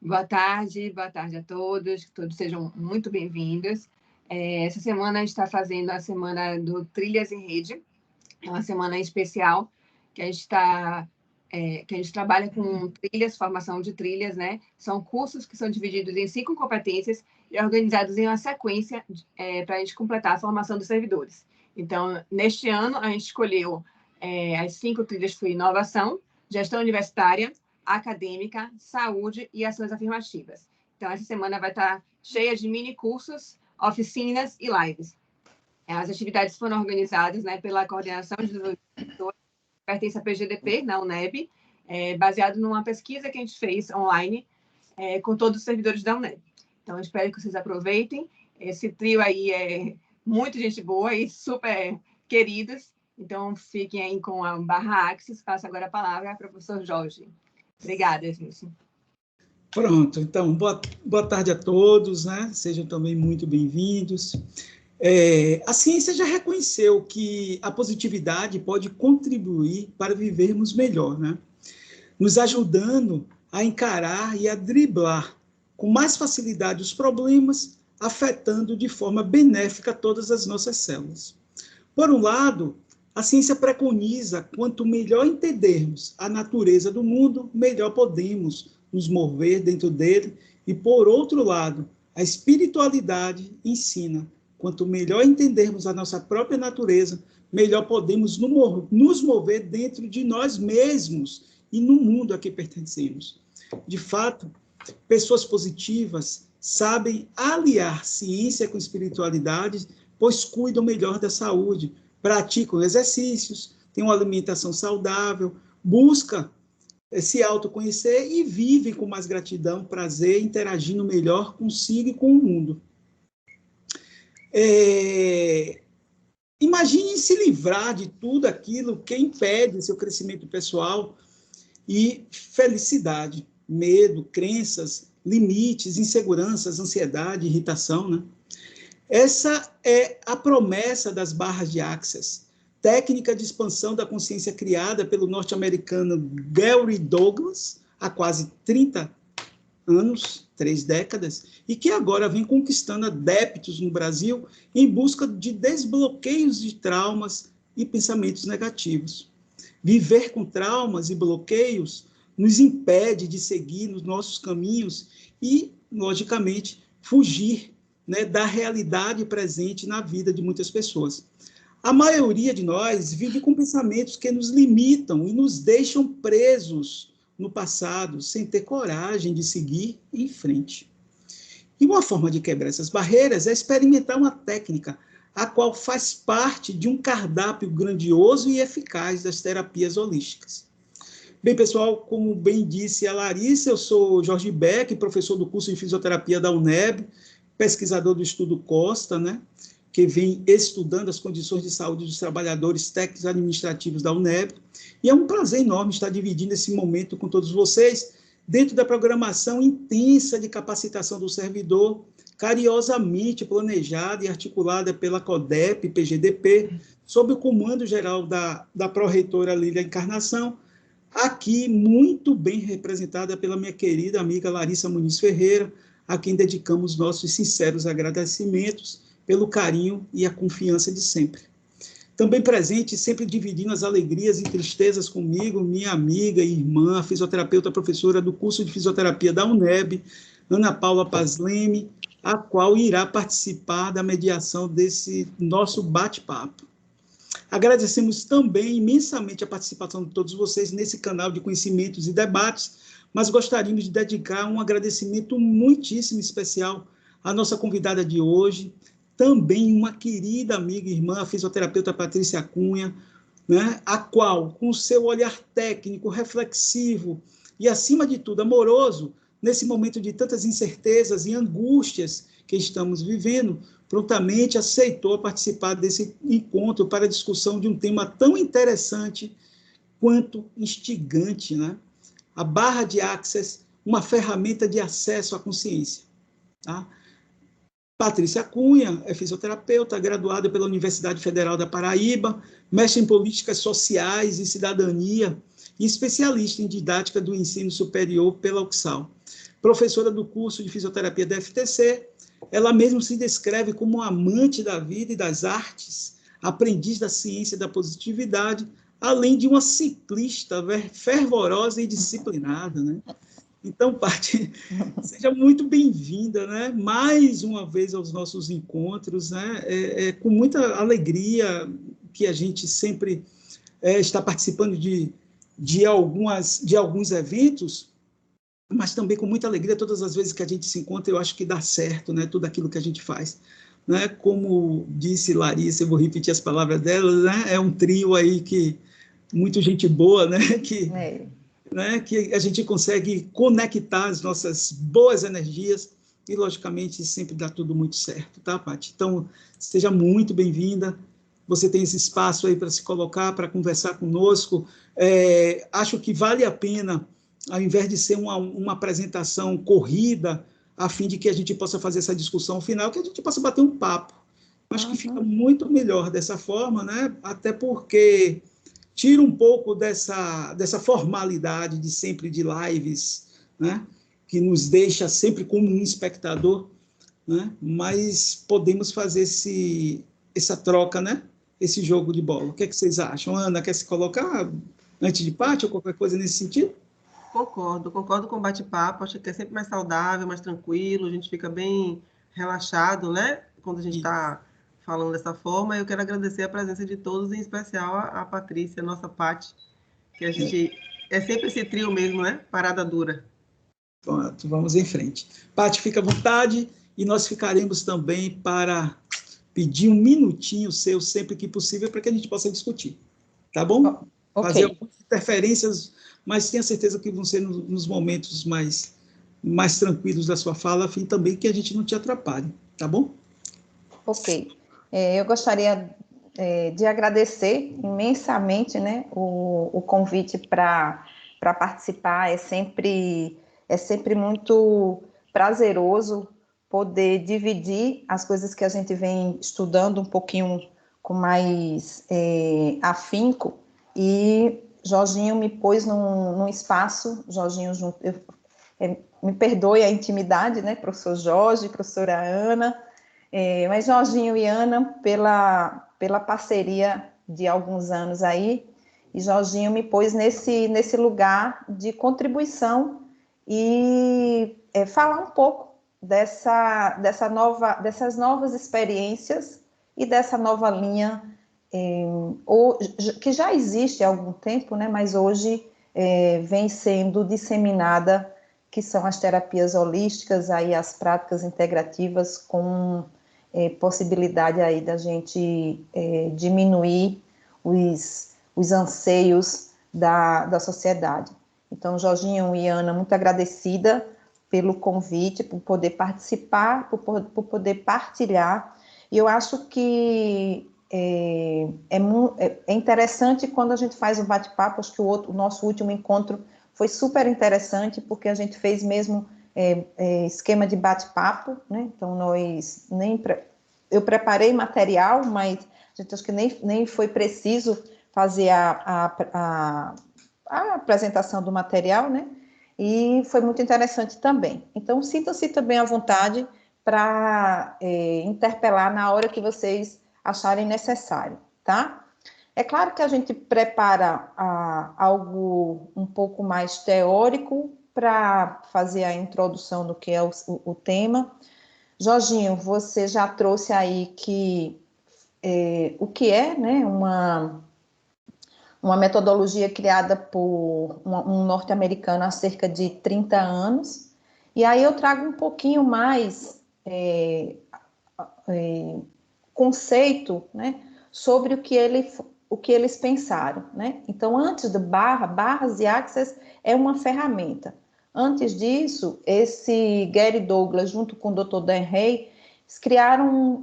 Boa tarde a todos, que todos sejam muito bem-vindos. Essa semana a gente está fazendo a semana do Trilhas em Rede, é uma semana especial que a gente trabalha com trilhas, formação de trilhas, né? São cursos que são divididos em 5 competências e organizados em uma sequência para a gente completar a formação dos servidores. Então, neste ano, a gente escolheu as 5 trilhas foi inovação, gestão universitária, acadêmica, saúde e ações afirmativas. Então, essa semana vai estar cheia de mini cursos, oficinas e lives. As atividades foram organizadas, né, pela Coordenação de Desenvolvimento, pertence à PGDP, na UNEB, baseado numa pesquisa que a gente fez online com todos os servidores da UNEB. Então, eu espero que vocês aproveitem. Esse trio aí é muito gente boa e super queridos. Então, fiquem aí com a barra Axis. Passo agora a palavra ao professor Jorge. Obrigada, gente. Pronto, então, boa tarde a todos, né? Sejam também muito bem-vindos. A ciência já reconheceu que a positividade pode contribuir para vivermos melhor, né? Nos ajudando a encarar e a driblar com mais facilidade os problemas, afetando de forma benéfica todas as nossas células. Por um lado, a ciência preconiza quanto melhor entendermos a natureza do mundo, melhor podemos nos mover dentro dele, e por outro lado, a espiritualidade ensina quanto melhor entendermos a nossa própria natureza, melhor podemos nos mover dentro de nós mesmos e no mundo a que pertencemos. De fato, pessoas positivas sabem aliar ciência com espiritualidade, pois cuidam melhor da saúde, praticam exercícios, têm uma alimentação saudável, buscam se autoconhecer e vivem com mais gratidão, prazer, interagindo melhor consigo e com o mundo. Imagine se livrar de tudo aquilo que impede seu crescimento pessoal e felicidade, medo, crenças, limites, inseguranças, ansiedade, irritação, né? Essa é a promessa das barras de Access, técnica de expansão da consciência criada pelo norte-americano Gary Douglas há quase 30 anos, 3 décadas, e que agora vem conquistando adeptos no Brasil em busca de desbloqueios de traumas e pensamentos negativos. Viver com traumas e bloqueios nos impede de seguir nos nossos caminhos e, logicamente, fugir, né, da realidade presente na vida de muitas pessoas. A maioria de nós vive com pensamentos que nos limitam e nos deixam presos no passado, sem ter coragem de seguir em frente. E uma forma de quebrar essas barreiras é experimentar uma técnica, a qual faz parte de um cardápio grandioso e eficaz das terapias holísticas. Bem, pessoal, como bem disse a Larissa, eu sou Jorge Beck, professor do curso de fisioterapia da UNEB, pesquisador do Estudo Costa, né, que vem estudando as condições de saúde dos trabalhadores técnicos administrativos da UNEB, e é um prazer enorme estar dividindo esse momento com todos vocês, dentro da programação intensa de capacitação do servidor, carinhosamente planejada e articulada pela CODEP, PGDP, sob o comando geral da pró-reitora Lília Encarnação, aqui muito bem representada pela minha querida amiga Larissa Muniz Ferreira, a quem dedicamos nossos sinceros agradecimentos pelo carinho e a confiança de sempre. Também presente, sempre dividindo as alegrias e tristezas comigo, minha amiga e irmã, fisioterapeuta, professora do curso de fisioterapia da UNEB, Ana Paula Pazleme, a qual irá participar da mediação desse nosso bate-papo. Agradecemos também imensamente a participação de todos vocês nesse canal de conhecimentos e debates, mas gostaríamos de dedicar um agradecimento muitíssimo especial à nossa convidada de hoje, também uma querida amiga e irmã, a fisioterapeuta Patrícia Cunha, né, a qual, com o seu olhar técnico, reflexivo e, acima de tudo, amoroso, nesse momento de tantas incertezas e angústias que estamos vivendo, prontamente aceitou participar desse encontro para a discussão de um tema tão interessante quanto instigante, né? A barra de Access, uma ferramenta de acesso à consciência. Tá? Patrícia Cunha é fisioterapeuta, graduada pela Universidade Federal da Paraíba, mestre em políticas sociais e cidadania e especialista em didática do ensino superior pela UFSAL. professora do curso de fisioterapia da FTC. Ela mesma se descreve como um amante da vida e das artes, aprendiz da ciência da positividade, além de uma ciclista fervorosa e disciplinada, né? Então, Paty, seja muito bem-vinda, né? Mais uma vez aos nossos encontros, né? Com muita alegria que a gente sempre está participando de alguns eventos, mas também com muita alegria todas as vezes que a gente se encontra, eu acho que dá certo, né? Tudo aquilo que a gente faz. Né? Como disse Larissa, eu vou repetir as palavras dela, né? É um trio aí que muito gente boa, né? Que a gente consegue conectar as nossas boas energias e, logicamente, sempre dá tudo muito certo, tá, Paty? Então, seja muito bem-vinda. Você tem esse espaço aí para se colocar, para conversar conosco. Acho que vale a pena, ao invés de ser uma apresentação corrida, a fim de que a gente possa fazer essa discussão final, que a gente possa bater um papo. Acho que fica muito melhor dessa forma, né? Até porque tira um pouco dessa formalidade de sempre de lives, né? Que nos deixa sempre como um espectador, né? Mas podemos fazer essa troca, né? Esse jogo de bola. O que é que vocês acham? Ana, quer se colocar antes de Paty ou qualquer coisa nesse sentido? Concordo com o bate-papo, acho que é sempre mais saudável, mais tranquilo, a gente fica bem relaxado, né? Quando a gente está falando dessa forma. Eu quero agradecer a presença de todos, em especial a Patrícia, a nossa Paty, que a gente é sempre esse trio mesmo, né? Parada dura. Pronto, vamos em frente. Paty, fica à vontade, e nós ficaremos também para pedir um minutinho seu, sempre que possível, para que a gente possa discutir. Tá bom? Okay. Fazer algumas interferências, mas tenha certeza que vão ser nos momentos mais tranquilos da sua fala, a fim também que a gente não te atrapalhe. Tá bom? Ok. Eu gostaria de agradecer imensamente, né, o convite para participar. É sempre muito prazeroso poder dividir as coisas que a gente vem estudando um pouquinho com mais afinco, e Jorginho me pôs num espaço. Jorginho, me perdoe a intimidade, né, professor Jorge, professora Ana, mas Jorginho e Ana, pela parceria de alguns anos aí, e Jorginho me pôs nesse lugar de contribuição e falar um pouco dessas novas experiências e dessa nova linha que já existe há algum tempo, né, mas hoje vem sendo disseminada, que são as terapias holísticas, aí as práticas integrativas, com possibilidade aí da gente diminuir os anseios da sociedade. Então, Jorginho e Ana, muito agradecida pelo convite, por poder participar, por poder partilhar. E eu acho que é interessante quando a gente faz um bate-papo. Acho que o nosso último encontro foi super interessante, porque a gente fez mesmo esquema de bate-papo, né? Então, eu preparei material, mas a gente acho que nem foi preciso fazer a apresentação do material, né? E foi muito interessante também. Então, sintam-se também à vontade para interpelar na hora que vocês acharem necessário, tá? É claro que a gente prepara algo um pouco mais teórico para fazer a introdução do que é o tema. Jorginho, você já trouxe aí o que é, né, uma metodologia criada por um norte-americano há cerca de 30 anos, e aí eu trago um pouquinho mais conceito, né, sobre o que eles pensaram, né? Então, antes do barras e axis é uma ferramenta. Antes disso, esse Gary Douglas, junto com o Dr. Dan Hay, eles criaram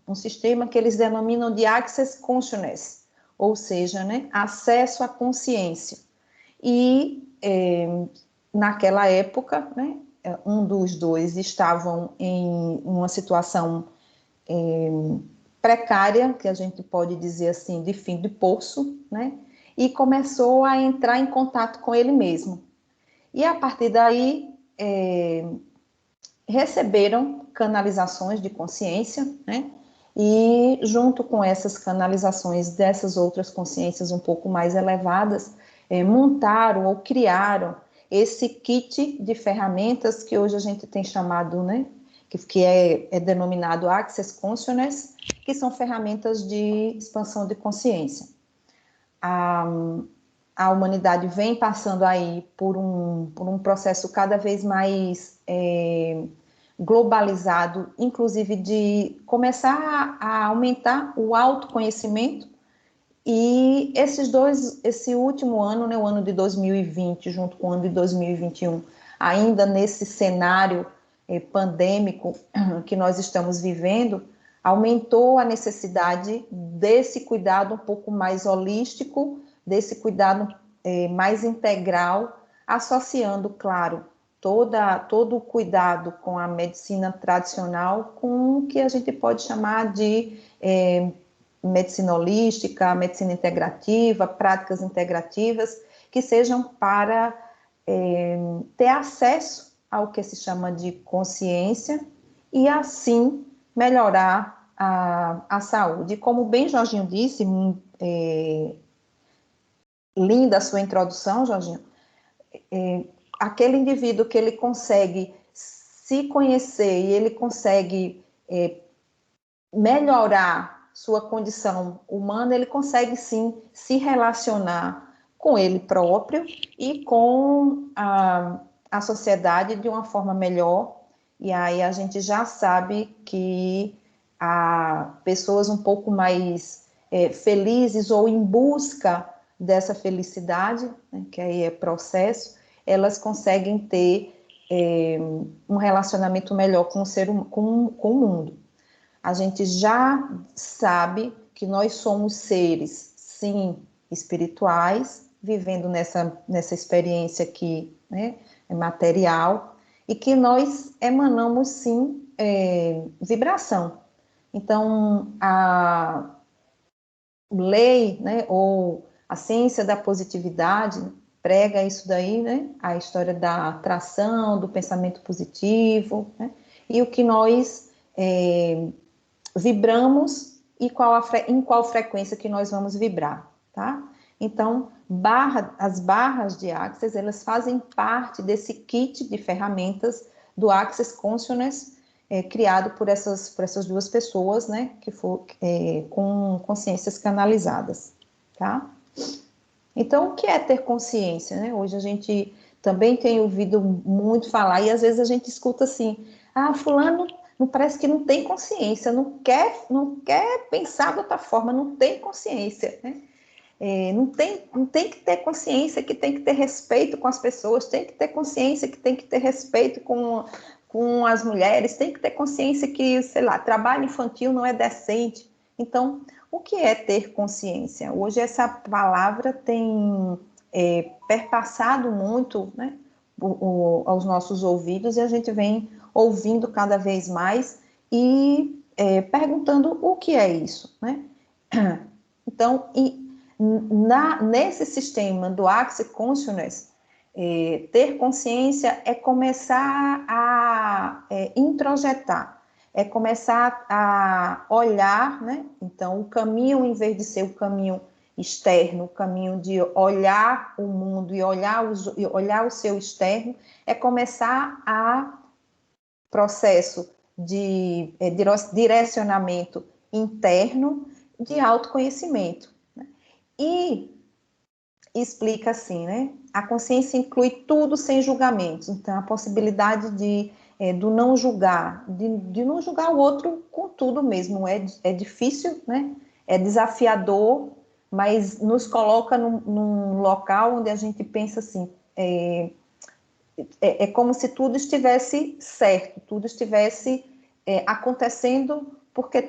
um sistema que eles denominam de Access Consciousness, ou seja, né, acesso à consciência. E naquela época, né, um dos dois estavam em uma situação precária, que a gente pode dizer assim, de fim de poço, né, e começou a entrar em contato com ele mesmo. E a partir daí, receberam canalizações de consciência, né? E junto com essas canalizações dessas outras consciências um pouco mais elevadas, montaram ou criaram esse kit de ferramentas que hoje a gente tem chamado, né? Que é denominado Access Consciousness, que são ferramentas de expansão de consciência. A humanidade vem passando aí por um processo cada vez mais globalizado, inclusive de começar a aumentar o autoconhecimento, e esse último ano, né, o ano de 2020, junto com o ano de 2021, ainda nesse cenário pandêmico que nós estamos vivendo, aumentou a necessidade desse cuidado um pouco mais holístico, desse cuidado mais integral, associando, claro, todo o cuidado com a medicina tradicional, com o que a gente pode chamar de medicina holística, medicina integrativa, práticas integrativas, que sejam para ter acesso ao que se chama de consciência e, assim, melhorar a saúde. Como bem Jorginho disse, linda a sua introdução, Jorginho, aquele indivíduo que ele consegue se conhecer e ele consegue melhorar sua condição humana, ele consegue sim se relacionar com ele próprio e com a sociedade de uma forma melhor. E aí a gente já sabe que há pessoas um pouco mais felizes ou em busca dessa felicidade, né, que aí é processo, elas conseguem ter um relacionamento melhor com o mundo. A gente já sabe que nós somos seres, sim, espirituais, vivendo nessa experiência aqui, né, material, e que nós emanamos, sim, vibração. Então, a lei, né, ou a ciência da positividade prega isso daí, né, a história da atração, do pensamento positivo, né, e o que nós vibramos e em qual frequência que nós vamos vibrar, tá? Então, as barras de Access, elas fazem parte desse kit de ferramentas do Access Consciousness, criado por essas duas pessoas, né, com consciências canalizadas, tá? Então, o que é ter consciência, né? Hoje a gente também tem ouvido muito falar, e às vezes a gente escuta assim, fulano não parece que não tem consciência, não quer pensar de outra forma, não tem consciência, né? Não tem que ter consciência que tem que ter respeito com as pessoas, tem que ter consciência que tem que ter respeito com as mulheres, tem que ter consciência que, sei lá, trabalho infantil não é decente. Então, o que é ter consciência? Hoje essa palavra tem perpassado muito, né, aos nossos ouvidos, e a gente vem ouvindo cada vez mais e perguntando o que é isso, né? Então, nesse sistema do Access Consciousness, ter consciência é começar a introjetar, é começar a olhar, né? Então, o caminho, em vez de ser o caminho externo, o caminho de olhar o mundo e olhar o seu externo, é começar a processo de direcionamento interno, de autoconhecimento. Né? E explica assim, né? A consciência inclui tudo sem julgamentos. Então, a possibilidade do não julgar, de não julgar o outro com tudo mesmo. É difícil, né? É desafiador, mas nos coloca num local onde a gente pensa assim, é como se tudo estivesse certo, tudo estivesse acontecendo porque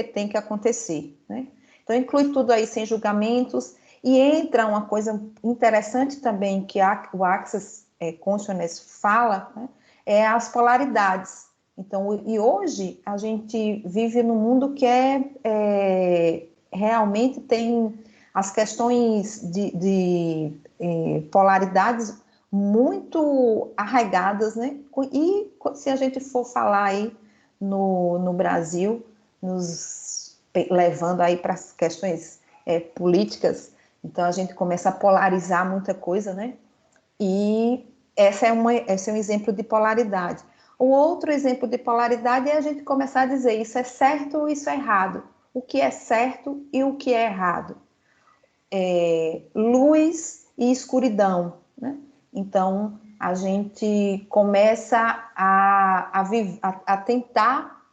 tem que acontecer, né? Então, inclui tudo aí sem julgamentos, e entra uma coisa interessante também que o Access Consciousness fala, né, é as polaridades. Então, e hoje a gente vive num mundo que realmente tem as questões de polaridades muito arraigadas, né? E se a gente for falar aí no Brasil, levando aí para as questões políticas, então a gente começa a polarizar muita coisa, né? E esse é um exemplo de polaridade. O outro exemplo de polaridade é a gente começar a dizer isso é certo ou isso é errado. O que é certo e o que é errado. Luz e escuridão, né? Então, a gente começa a tentar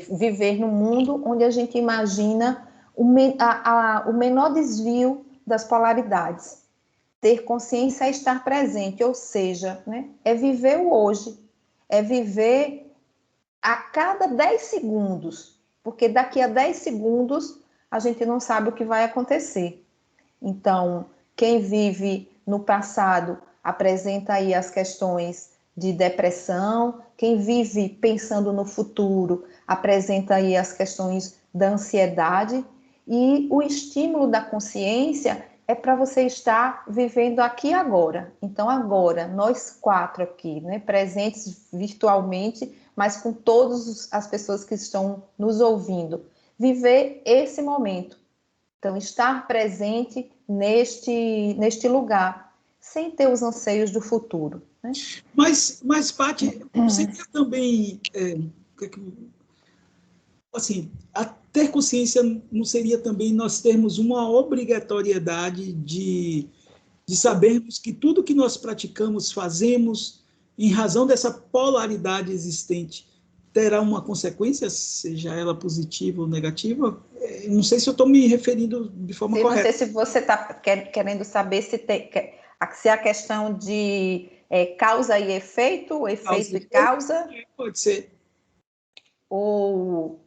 viver num mundo onde a gente imagina o menor desvio das polaridades. Ter consciência é estar presente, ou seja, né, é viver o hoje, é viver a cada 10 segundos, porque daqui a 10 segundos a gente não sabe o que vai acontecer. Então, quem vive no passado apresenta aí as questões de depressão, quem vive pensando no futuro apresenta aí as questões da ansiedade, e o estímulo da consciência é para você estar vivendo aqui e agora. Então, agora, nós 4 aqui, né, presentes virtualmente, mas com todas as pessoas que estão nos ouvindo, viver esse momento. Então, estar presente neste lugar, sem ter os anseios do futuro. Né? Mas Paty, seria também, assim, ter consciência não seria também nós termos uma obrigatoriedade de sabermos que tudo que nós praticamos, fazemos, em razão dessa polaridade existente, terá uma consequência, seja ela positiva ou negativa? Não sei se eu estou me referindo de forma correta. Não sei se você está querendo saber se a questão de causa e efeito, efeito e causa. Pode ser. Ou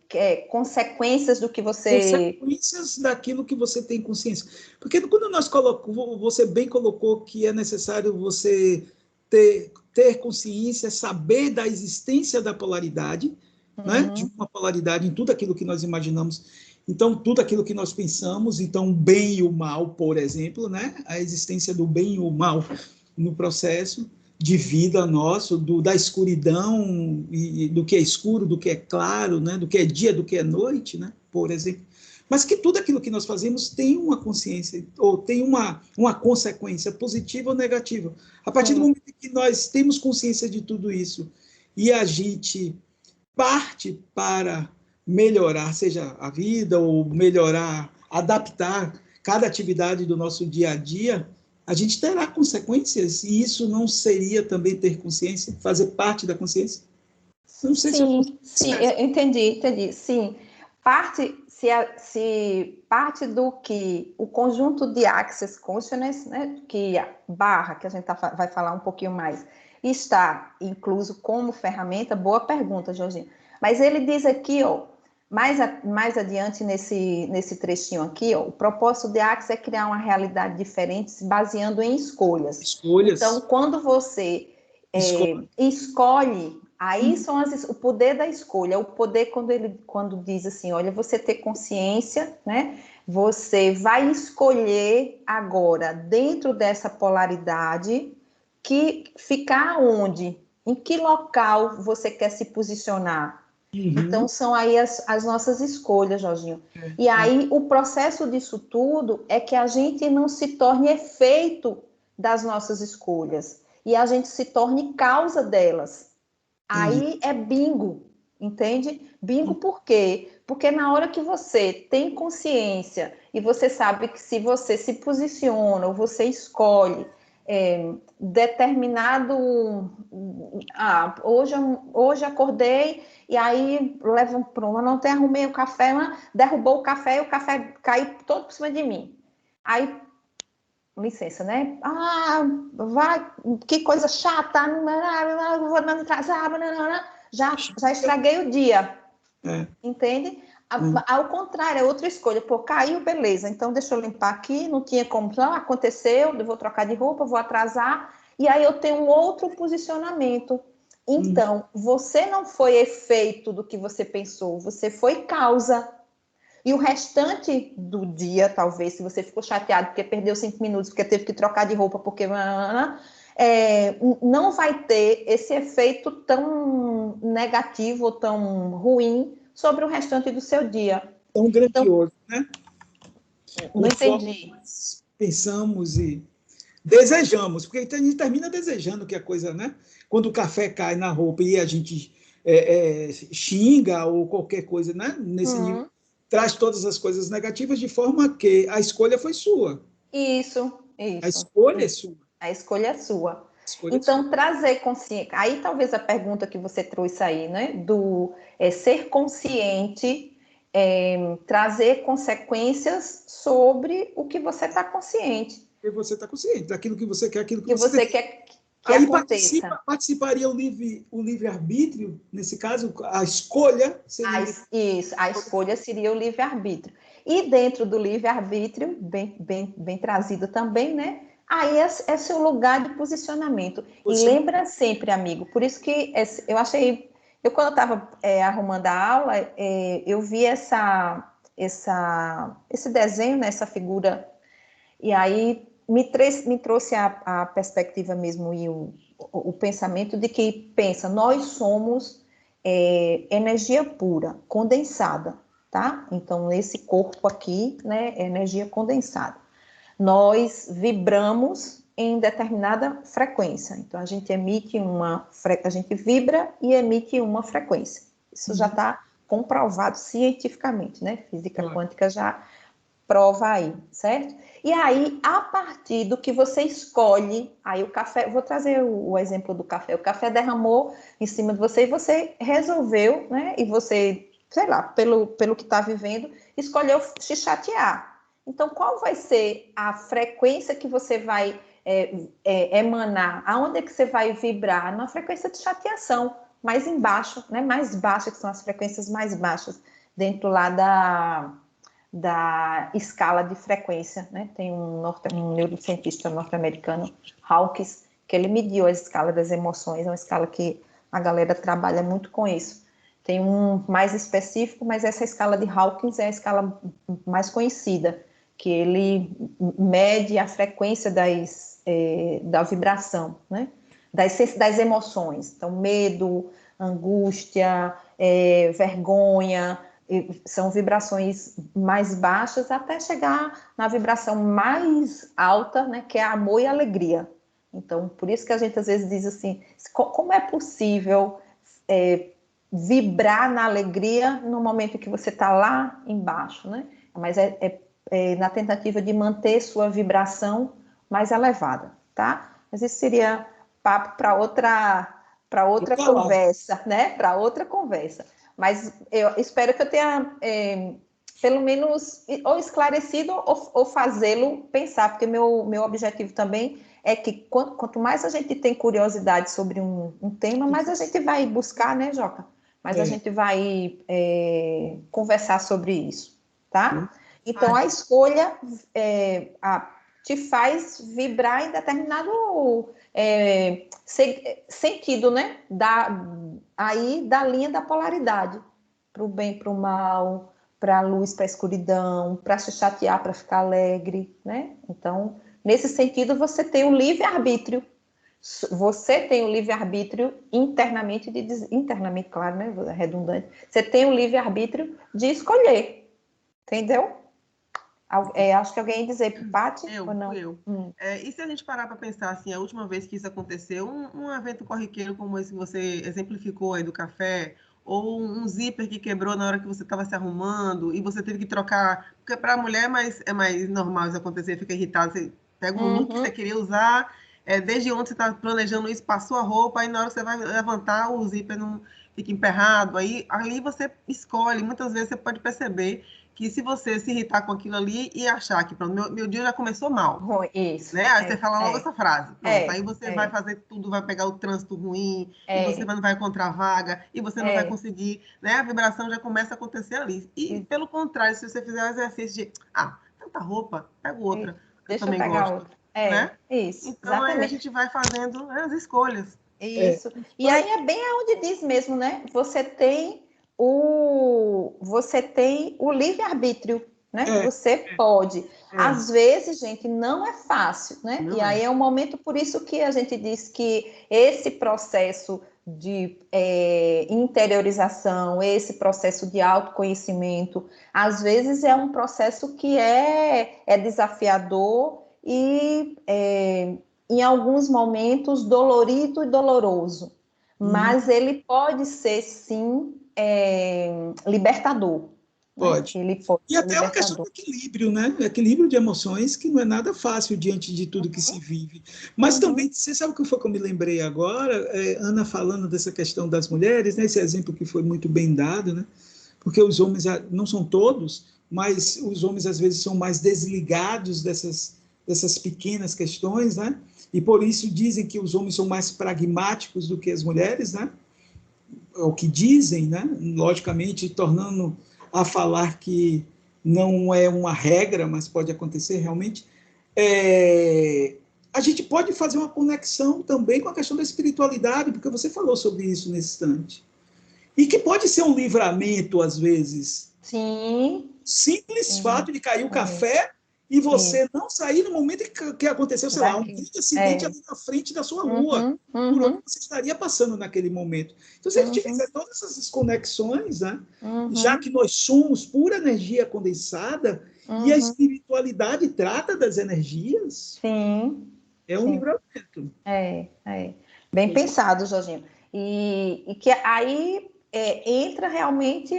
consequências do que você... Consequências daquilo que você tem consciência. Porque quando nós colocamos, você bem colocou que é necessário você ter consciência, saber da existência da polaridade, né? De uma polaridade em tudo aquilo que nós imaginamos. Então, tudo aquilo que nós pensamos, então, o bem e o mal, por exemplo, né? A existência do bem e o mal no processo de vida nosso, da escuridão, e do que é escuro, do que é claro, né? Do que é dia, do que é noite, né? Por exemplo. Mas que tudo aquilo que nós fazemos tem uma consciência, ou tem uma consequência positiva ou negativa. A partir do momento que nós temos consciência de tudo isso e a gente parte para melhorar, seja a vida, ou melhorar, adaptar cada atividade do nosso dia a dia, a gente terá consequências, e isso não seria também ter consciência, fazer parte da consciência? Não sei sim, eu entendi, sim. Se parte do que o conjunto de Access Consciousness, né, que a gente vai falar um pouquinho mais, está incluso como ferramenta, boa pergunta, Jorginho. Mas ele diz aqui, ó, mais adiante nesse trechinho aqui, ó, o propósito de Access é criar uma realidade diferente se baseando em escolhas. Então, quando você escolhe, aí são o poder da escolha, o poder quando diz assim, olha, você ter consciência, né? Você vai escolher agora, dentro dessa polaridade, que ficar onde? Em que local você quer se posicionar? Então, são aí as nossas escolhas, Jorginho. E aí, o processo disso tudo é que a gente não se torne efeito das nossas escolhas. E a gente se torne causa delas. Aí é bingo, entende? Bingo por quê? Porque na hora que você tem consciência e você sabe que se você se posiciona ou você escolhe determinado... hoje acordei e aí levo não arrumei o café, derrubou o café e o café caiu todo por cima de mim. Aí, licença, né? Vai, que coisa chata, vou me atrasar, já estraguei o dia, entende? Ao contrário, é outra escolha. Pô, caiu, beleza, então deixa eu limpar aqui, não tinha como, aconteceu, eu vou trocar de roupa, vou atrasar, e aí eu tenho um outro posicionamento. Então, você não foi efeito do que você pensou, você foi causa. E o restante do dia, talvez, se você ficou chateado porque perdeu 5 minutos, porque teve que trocar de roupa, porque não vai ter esse efeito tão negativo ou tão ruim sobre o restante do seu dia. Tão grandioso, né? Não entendi. Nós pensamos e desejamos, porque a gente termina desejando que a coisa, né? Quando o café cai na roupa e a gente xinga ou qualquer coisa, né? Nesse nível, traz todas as coisas negativas de forma que a escolha foi sua. Isso. A escolha é sua. A escolha é sua. Então, trazer consciência. Aí, talvez a pergunta que você trouxe aí, né? Do ser consciente, trazer consequências sobre o que você está consciente. Porque você está consciente daquilo que você quer, aquilo que você quer que aí aconteça. Participaria o livre-arbítrio, nesse caso, a escolha seria... Isso, a escolha seria o livre-arbítrio. E dentro do livre-arbítrio, bem trazido também, né? Aí é seu lugar de posicionamento. E lembra sempre, amigo, por isso que eu achei... quando eu estava arrumando a aula, eu vi esse desenho, né, essa figura, e aí me trouxe a perspectiva mesmo e o pensamento de que, nós somos energia pura, condensada, tá? Então, esse corpo aqui, né, é energia condensada. Nós vibramos em determinada frequência. Então, a gente vibra e emite uma frequência. Isso já está comprovado cientificamente, né? Física quântica já prova aí, certo? E aí, a partir do que você escolhe, aí o café, vou trazer o exemplo do café, o café derramou em cima de você e você resolveu, né? E você, sei lá, pelo que está vivendo, escolheu se chatear. Então, qual vai ser a frequência que você vai emanar? Aonde é que você vai vibrar? Na frequência de chateação, mais embaixo, né? Mais baixa, que são as frequências mais baixas, dentro lá da escala de frequência, né? Tem um neurocientista norte-americano, Hawkins, que ele mediu a escala das emoções, é uma escala que a galera trabalha muito com isso. Tem um mais específico, mas essa escala de Hawkins é a escala mais conhecida, que ele mede a frequência da vibração, né? Das emoções. Então, medo, angústia, vergonha, são vibrações mais baixas até chegar na vibração mais alta, né, que é amor e alegria. Então, por isso que a gente às vezes diz assim, como é possível vibrar na alegria no momento que você está lá embaixo, né? Mas na tentativa de manter sua vibração mais elevada, tá? Mas isso seria papo para outra conversa, né? Para outra conversa. Mas eu espero que eu tenha, pelo menos, ou esclarecido ou fazê-lo pensar, porque meu objetivo também é que quanto mais a gente tem curiosidade sobre um tema, mais a gente vai buscar, né, Joca? Mais a gente vai conversar sobre isso, tá? Então, a escolha te faz vibrar em determinado sentido, né? Aí da linha da polaridade, para o bem, para o mal, para a luz, para a escuridão, para se chatear, para ficar alegre, né? Então, nesse sentido, você tem o livre-arbítrio. Você tem o livre-arbítrio internamente, internamente, claro, né? Redundante. Você tem o livre-arbítrio de escolher, entendeu? Acho que alguém ia dizer, Paty, ou não? Eu. E se a gente parar para pensar assim, a última vez que isso aconteceu, um evento corriqueiro como esse que você exemplificou aí do café, ou um zíper que quebrou na hora que você estava se arrumando e você teve que trocar, porque para a mulher é mais normal isso acontecer, fica irritada, você pega um look que você queria usar, desde ontem você está planejando isso, passou a roupa, aí na hora que você vai levantar, o zíper não fica emperrado, aí ali você escolhe, muitas vezes você pode perceber que se você se irritar com aquilo ali e achar que pronto, meu dia já começou mal. Isso. Né? Aí você fala logo essa frase. Pronto, aí você vai fazer tudo, vai pegar o trânsito ruim, e você não vai encontrar vaga, e você não vai conseguir, né? A vibração já começa a acontecer ali. E pelo contrário, se você fizer o exercício de tanta roupa, pego outra. Deixa eu também pegar gosto. outra. Né? Isso. Então exatamente. aí a gente vai fazendo as escolhas. Isso. E aí é bem aonde diz mesmo, né? Você tem o livre-arbítrio. né? Você pode. Às vezes, gente, não é fácil, né? Não e aí é um momento, por isso que a gente diz que esse processo de interiorização, esse processo de autoconhecimento, às vezes é um processo que é desafiador e, em alguns momentos, dolorido e doloroso. Mas ele pode ser, sim, libertador. Pode. Né? Ele pode E ser até uma questão libertador. de equilíbrio, né? Equilíbrio de emoções, que não é nada fácil diante de tudo que se vive. Mas também, você sabe o que foi que eu me lembrei agora? Ana falando dessa questão das mulheres, né? Esse exemplo que foi muito bem dado, né? Porque os homens, não são todos, mas os homens às vezes são mais desligados dessas pequenas questões, né? E por isso dizem que os homens são mais pragmáticos do que as mulheres, né? É o que dizem, né? Logicamente, tornando a falar que não é uma regra, mas pode acontecer realmente. A gente pode fazer uma conexão também com a questão da espiritualidade, porque você falou sobre isso nesse instante. E que pode ser um livramento, às vezes. Sim. Simples fato de cair o café e você não sair no momento que aconteceu, sei lá, um grande acidente ali na frente da sua rua, por onde você estaria passando naquele momento. Então, se a gente fizer todas essas conexões, né, já que nós somos pura energia condensada, e a espiritualidade trata das energias, é um livramento. Bem pensado, Jorginho. E que aí entra realmente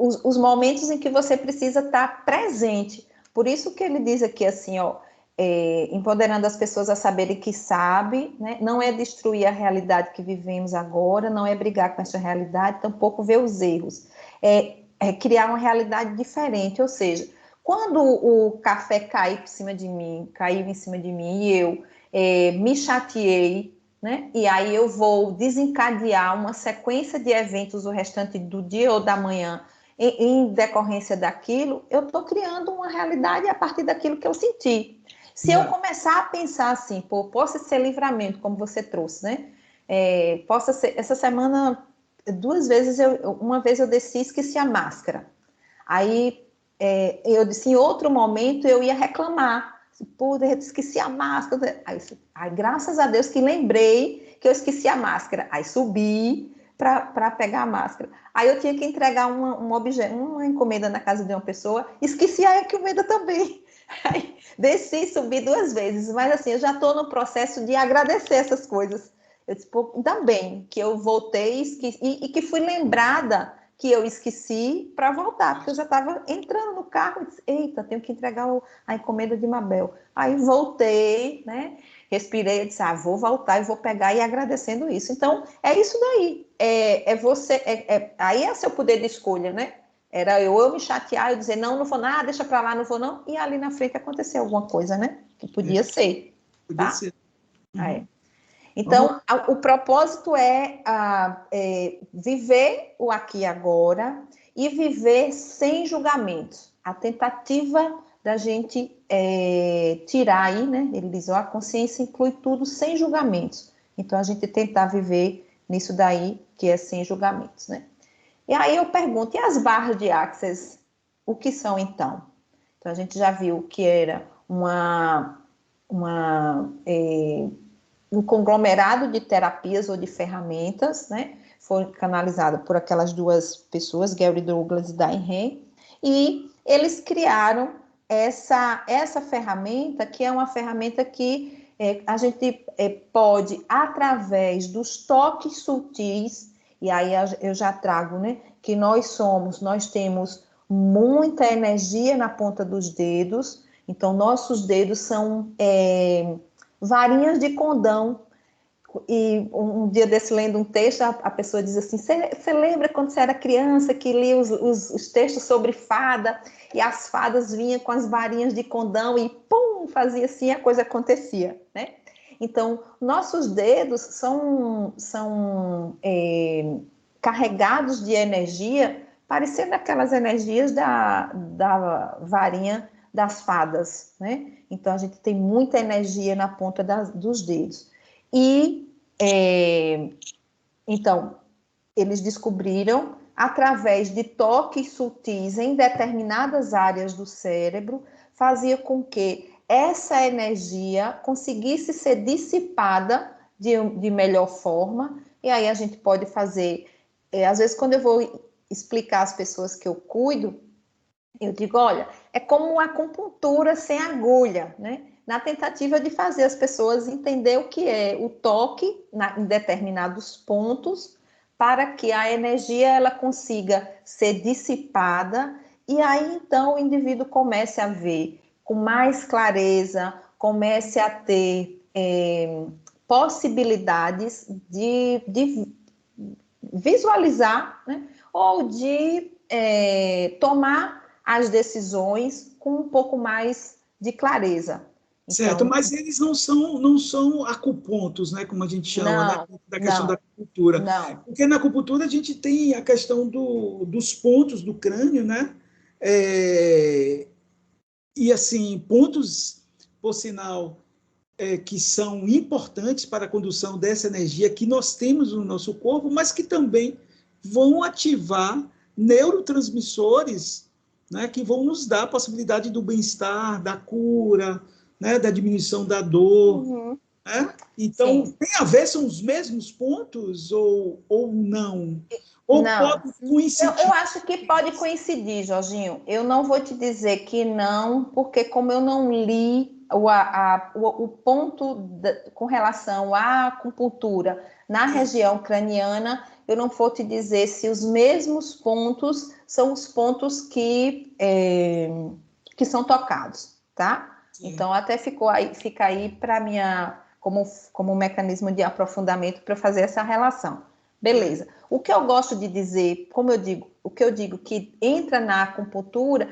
os momentos em que você precisa estar presente. Por isso que ele diz aqui assim, ó, empoderando as pessoas a saberem que sabe, né? Não é destruir a realidade que vivemos agora, não é brigar com essa realidade, tampouco ver os erros. É criar uma realidade diferente, ou seja, quando o café caiu em cima de mim e eu me chateei, né? E aí eu vou desencadear uma sequência de eventos o restante do dia ou da manhã em decorrência daquilo, eu estou criando uma realidade a partir daquilo que eu senti. Se eu começar a pensar assim, pô, possa ser livramento, como você trouxe, né? Possa ser, essa semana, uma vez eu desci e esqueci a máscara. Aí eu disse, em outro momento eu ia reclamar. Pô, eu esqueci a máscara. Aí, graças a Deus que lembrei que eu esqueci a máscara. Aí subi para pegar a máscara. Aí eu tinha que entregar uma encomenda na casa de uma pessoa, esqueci a encomenda também. Aí, desci e subi 2 vezes, mas assim, eu já estou no processo de agradecer essas coisas. Eu disse, pô, ainda bem que eu voltei e que fui lembrada que eu esqueci para voltar, porque eu já estava entrando no carro e disse, eita, tenho que entregar a encomenda de Mabel. Aí voltei, né? Respirei e disse, vou voltar e vou pegar e agradecendo isso. Então, é isso daí. Aí é seu poder de escolha, né? Era eu me chatear, eu dizer, não vou nada, deixa para lá, não vou não. E ali na frente aconteceu alguma coisa, né? Que podia ser. Podia ser. Então, o propósito é viver o aqui e agora e viver sem julgamentos. A tentativa da gente tirar aí, né? Ele diz, a consciência inclui tudo sem julgamentos. Então, a gente tentar viver nisso daí, que é sem julgamentos, né? E aí eu pergunto, e as barras de Access, o que são então? Então, a gente já viu que era um conglomerado de terapias ou de ferramentas, né? Foi canalizado por aquelas 2 pessoas, Gary Douglas e Diane Hay, e eles criaram essa ferramenta, que é uma ferramenta que a gente pode, através dos toques sutis, e aí eu já trago, né? Que nós temos muita energia na ponta dos dedos, então nossos dedos são varinhas de condão. E um dia desse, lendo um texto, a pessoa diz assim, você lembra quando você era criança que lia os textos sobre fada e as fadas vinham com as varinhas de condão e pum, fazia assim, a coisa acontecia, né? Então, nossos dedos são carregados de energia, parecendo aquelas energias da varinha das fadas, né? Então, a gente tem muita energia na ponta dos dedos. E, então, eles descobriram através de toques sutis em determinadas áreas do cérebro, fazia com que essa energia conseguisse ser dissipada de melhor forma. E aí a gente pode fazer, às vezes quando eu vou explicar às pessoas que eu cuido, eu digo, olha, é como uma acupuntura sem agulha, né? Na tentativa de fazer as pessoas entender o que é o toque em determinados pontos, para que a energia ela consiga ser dissipada, e aí então o indivíduo comece a ver com mais clareza, comece a ter possibilidades de visualizar, né? Ou de tomar as decisões com um pouco mais de clareza. Certo, mas eles não são acupontos, né, como a gente chama, né, da questão da acupuntura. Não. Porque na acupuntura a gente tem a questão dos pontos do crânio, né? E assim, pontos, por sinal, que são importantes para a condução dessa energia que nós temos no nosso corpo, mas que também vão ativar neurotransmissores, né, que vão nos dar a possibilidade do bem-estar, da cura, né, da diminuição da dor. Né? Então, sim, tem a ver, são os mesmos pontos ou não? Ou não, pode coincidir? Eu acho que pode coincidir, Jorginho. Eu não vou te dizer que não, porque como eu não li o ponto com relação à acupuntura na região craniana, eu não vou te dizer se os mesmos pontos são os pontos que são tocados, tá? Sim. Então, até fica aí para minha, como um mecanismo de aprofundamento para fazer essa relação. Beleza. O que eu gosto de dizer, o que eu digo que entra na acupuntura,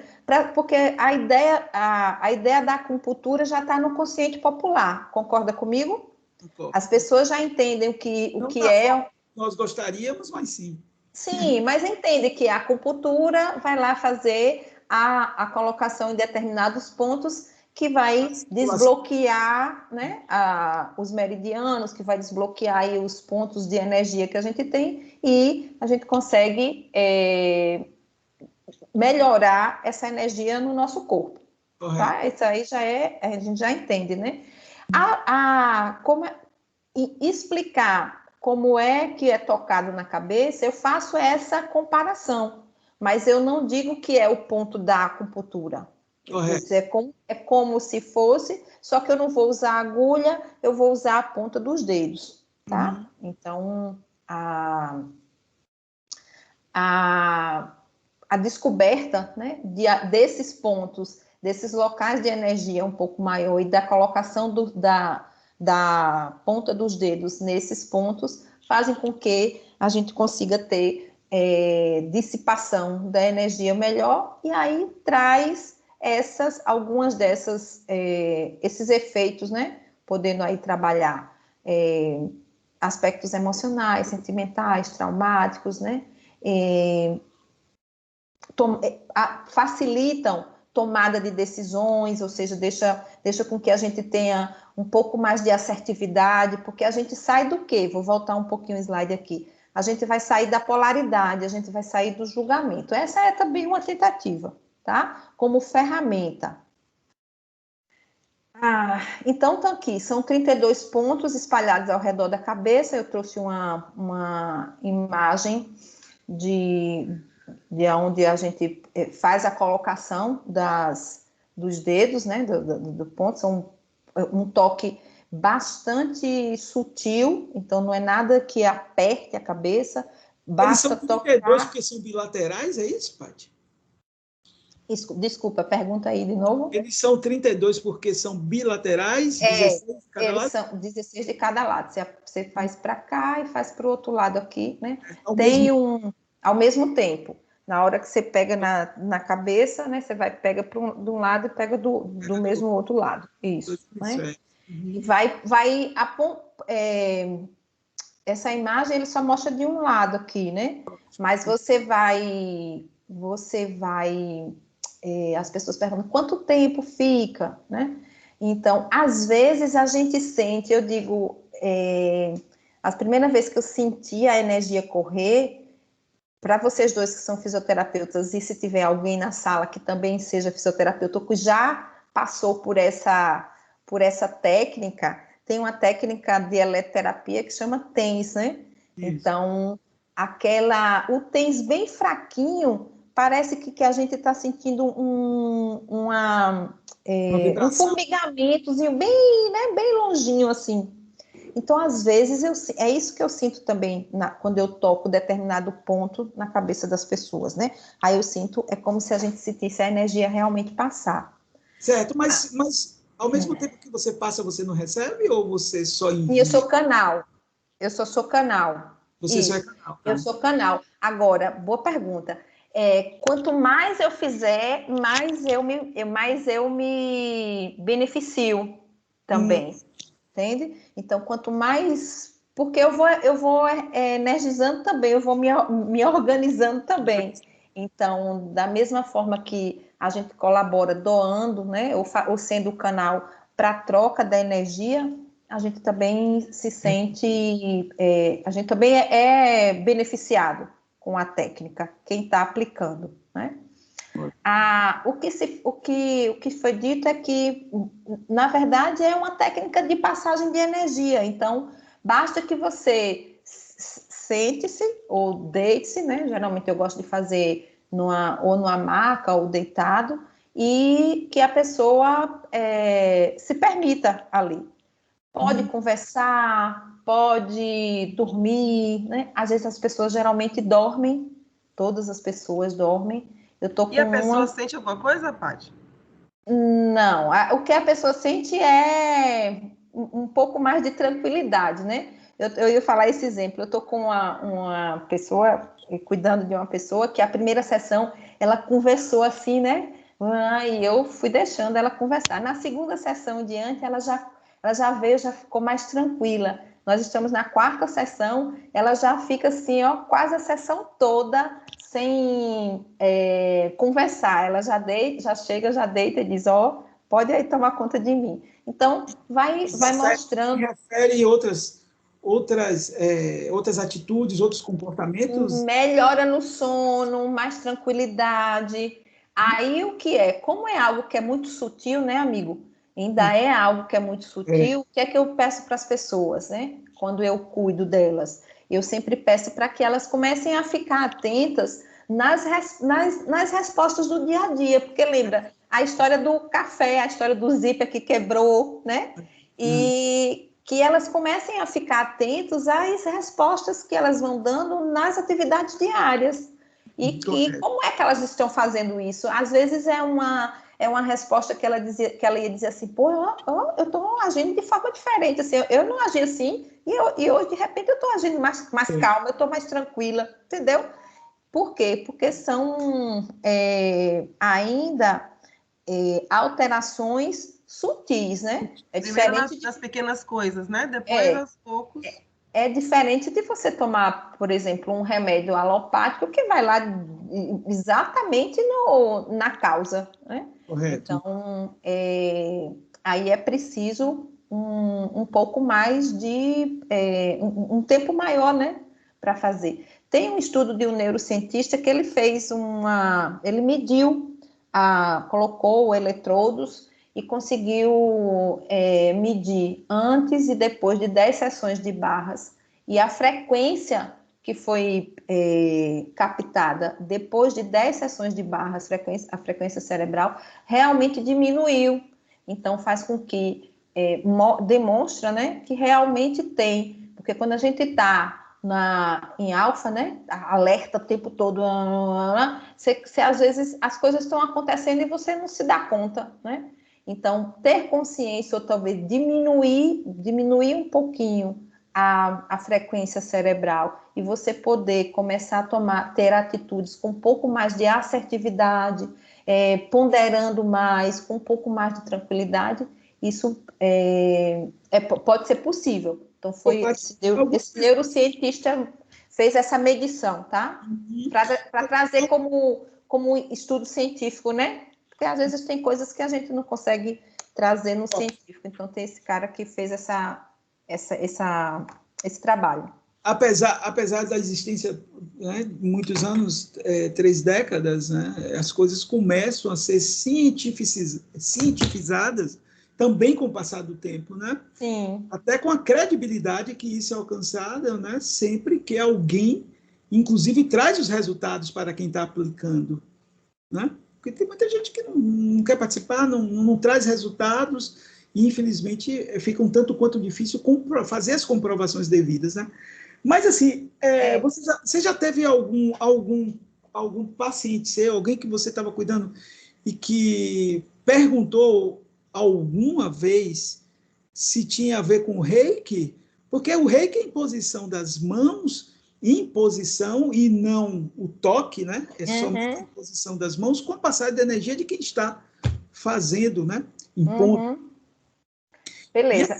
porque a ideia da acupuntura já está no consciente popular. Concorda comigo? Concordo. As pessoas já entendem o que é. Nós gostaríamos, mas sim. Sim, mas entende que a acupuntura vai lá fazer a colocação em determinados pontos que vai desbloquear, né, os meridianos, que vai desbloquear aí os pontos de energia que a gente tem, e a gente consegue melhorar essa energia no nosso corpo. Tá? Isso aí a gente já entende, né? Explicar como é que é tocado na cabeça, eu faço essa comparação, mas eu não digo que é o ponto da acupuntura. É como se fosse, só que eu não vou usar agulha, eu vou usar a ponta dos dedos, tá? Então, a descoberta, né, desses pontos, desses locais de energia um pouco maior e da colocação da ponta dos dedos nesses pontos fazem com que a gente consiga ter dissipação da energia melhor, e aí traz algumas dessas, esses efeitos, né? Podendo aí trabalhar aspectos emocionais, sentimentais, traumáticos, né? Facilitam tomada de decisões, ou seja, deixa com que a gente tenha um pouco mais de assertividade, porque a gente sai do quê? Vou voltar um pouquinho o slide aqui. A gente vai sair da polaridade, a gente vai sair do julgamento. Essa é também uma tentativa, tá? Como ferramenta. Então, tá aqui, são 32 pontos espalhados ao redor da cabeça. Eu trouxe uma imagem de onde a gente faz a colocação dos dedos, né, do ponto. São um toque bastante sutil, então não é nada que aperte a cabeça, basta tocar. Eles são 32 porque são bilaterais, é isso, Paty? Desculpa, pergunta aí de novo. Eles são 32 porque são bilaterais, 16 de cada lado? São 16 de cada lado. Você faz para cá e faz para o outro lado aqui, né? Tem ao mesmo tempo. Na hora que você pega na cabeça, né? Você pega de um lado e pega do mesmo outro lado. Isso. Né? E essa imagem ele só mostra de um lado aqui, né? Mas você vai as pessoas perguntam quanto tempo fica, né? Então, às vezes a gente sente, eu digo, a primeira vez que eu senti a energia correr, para vocês dois que são fisioterapeutas, e se tiver alguém na sala que também seja fisioterapeuta, que já passou por essa técnica, tem uma técnica de eletroterapia que chama TENS, né? Isso. Então, o TENS bem fraquinho, parece que a gente está sentindo um formigamentozinho bem, né, bem longinho, assim. Então, às vezes, é isso que eu sinto também quando eu toco determinado ponto na cabeça das pessoas, né? Aí eu sinto, é como se a gente sentisse a energia realmente passar. Certo, mas ao mesmo tempo que você passa, você não recebe ou você só envia? Eu sou canal. Você só é canal. Tá? Eu sou canal. Agora, boa pergunta. Quanto mais eu fizer, mais eu me beneficio também. Entende? Então, quanto mais... Porque eu vou energizando também, eu vou me organizando também. Então, da mesma forma que a gente colabora doando, né, ou sendo o canal para a troca da energia, a gente também se sente... a gente também é beneficiado com a técnica, quem está aplicando, né? O que foi dito é que, na verdade, é uma técnica de passagem de energia. Então, basta que você sente-se ou deite-se, né? Geralmente eu gosto de fazer ou numa maca ou deitado, e que a pessoa se permita ali. Pode conversar, pode dormir, né? Às vezes as pessoas geralmente dormem, todas as pessoas dormem. E a pessoa sente alguma coisa, Paty? Não, o que a pessoa sente é um pouco mais de tranquilidade, né? Eu ia falar esse exemplo. Eu estou com uma pessoa, cuidando de uma pessoa, que a primeira sessão ela conversou assim, né? E eu fui deixando ela conversar. Na segunda sessão em diante, ela já veio, já ficou mais tranquila. Nós estamos na quarta sessão, ela já fica assim, ó, quase a sessão toda sem conversar. Ela já chega, já deita e diz, ó, pode aí tomar conta de mim. Então, vai mostrando... Refere outras atitudes, outros comportamentos? Melhora no sono, mais tranquilidade. Aí o que é? Como é algo que é muito sutil, né, amigo? Ainda é algo que é muito sutil. O que é que eu peço para as pessoas, né? Quando eu cuido delas? Eu sempre peço para que elas comecem a ficar atentas nas respostas do dia a dia. Porque lembra, a história do café, a história do zíper que quebrou, né? E que elas comecem a ficar atentos às respostas que elas vão dando nas atividades diárias. E como é que elas estão fazendo isso? Às vezes é uma resposta que ela ia dizer assim, pô, eu estou agindo de forma diferente, assim, eu não agi assim, e hoje, de repente, eu estou agindo mais calma, eu estou mais tranquila, entendeu? Por quê? Porque são ainda alterações sutis, né? Primeiro nas pequenas coisas, né? Depois, aos poucos... É diferente de você tomar, por exemplo, um remédio alopático que vai lá exatamente na causa, né? Correto. Então, aí é preciso um pouco mais de... um tempo maior, né? Para fazer. Tem um estudo de um neurocientista que ele fez ele mediu, colocou eletrodos e conseguiu medir antes e depois de 10 sessões de barras. E a frequência que foi captada depois de 10 sessões de barras, a frequência cerebral, realmente diminuiu. Então, faz com que demonstra, né, que realmente tem. Porque quando a gente está em alfa, né, alerta o tempo todo, você às vezes as coisas estão acontecendo e você não se dá conta, né? Então, ter consciência ou talvez diminuir um pouquinho a frequência cerebral e você poder começar a ter atitudes com um pouco mais de assertividade, ponderando mais, com um pouco mais de tranquilidade, isso pode ser possível. Então, esse neurocientista fez essa medição, tá? Para trazer como estudo científico, né? Porque às vezes tem coisas que a gente não consegue trazer no científico. Então, tem esse cara que fez esse trabalho. apesar da existência, né, de muitos anos, 3 décadas, né, as coisas começam a ser cientificadas também com o passar do tempo, né? Sim. Até com a credibilidade que isso é alcançada, né, sempre que alguém, inclusive, traz os resultados para quem está aplicando, né? Porque tem muita gente que não quer participar, não traz resultados, e, infelizmente, fica um tanto quanto difícil fazer as comprovações devidas, né? Mas, assim, você já teve algum paciente seu, alguém que você estava cuidando e que perguntou alguma vez se tinha a ver com o reiki? Porque o reiki é imposição das mãos, imposição e não o toque, né? É somente a imposição das mãos com a passagem da energia de quem está fazendo, né? Impondo. Beleza.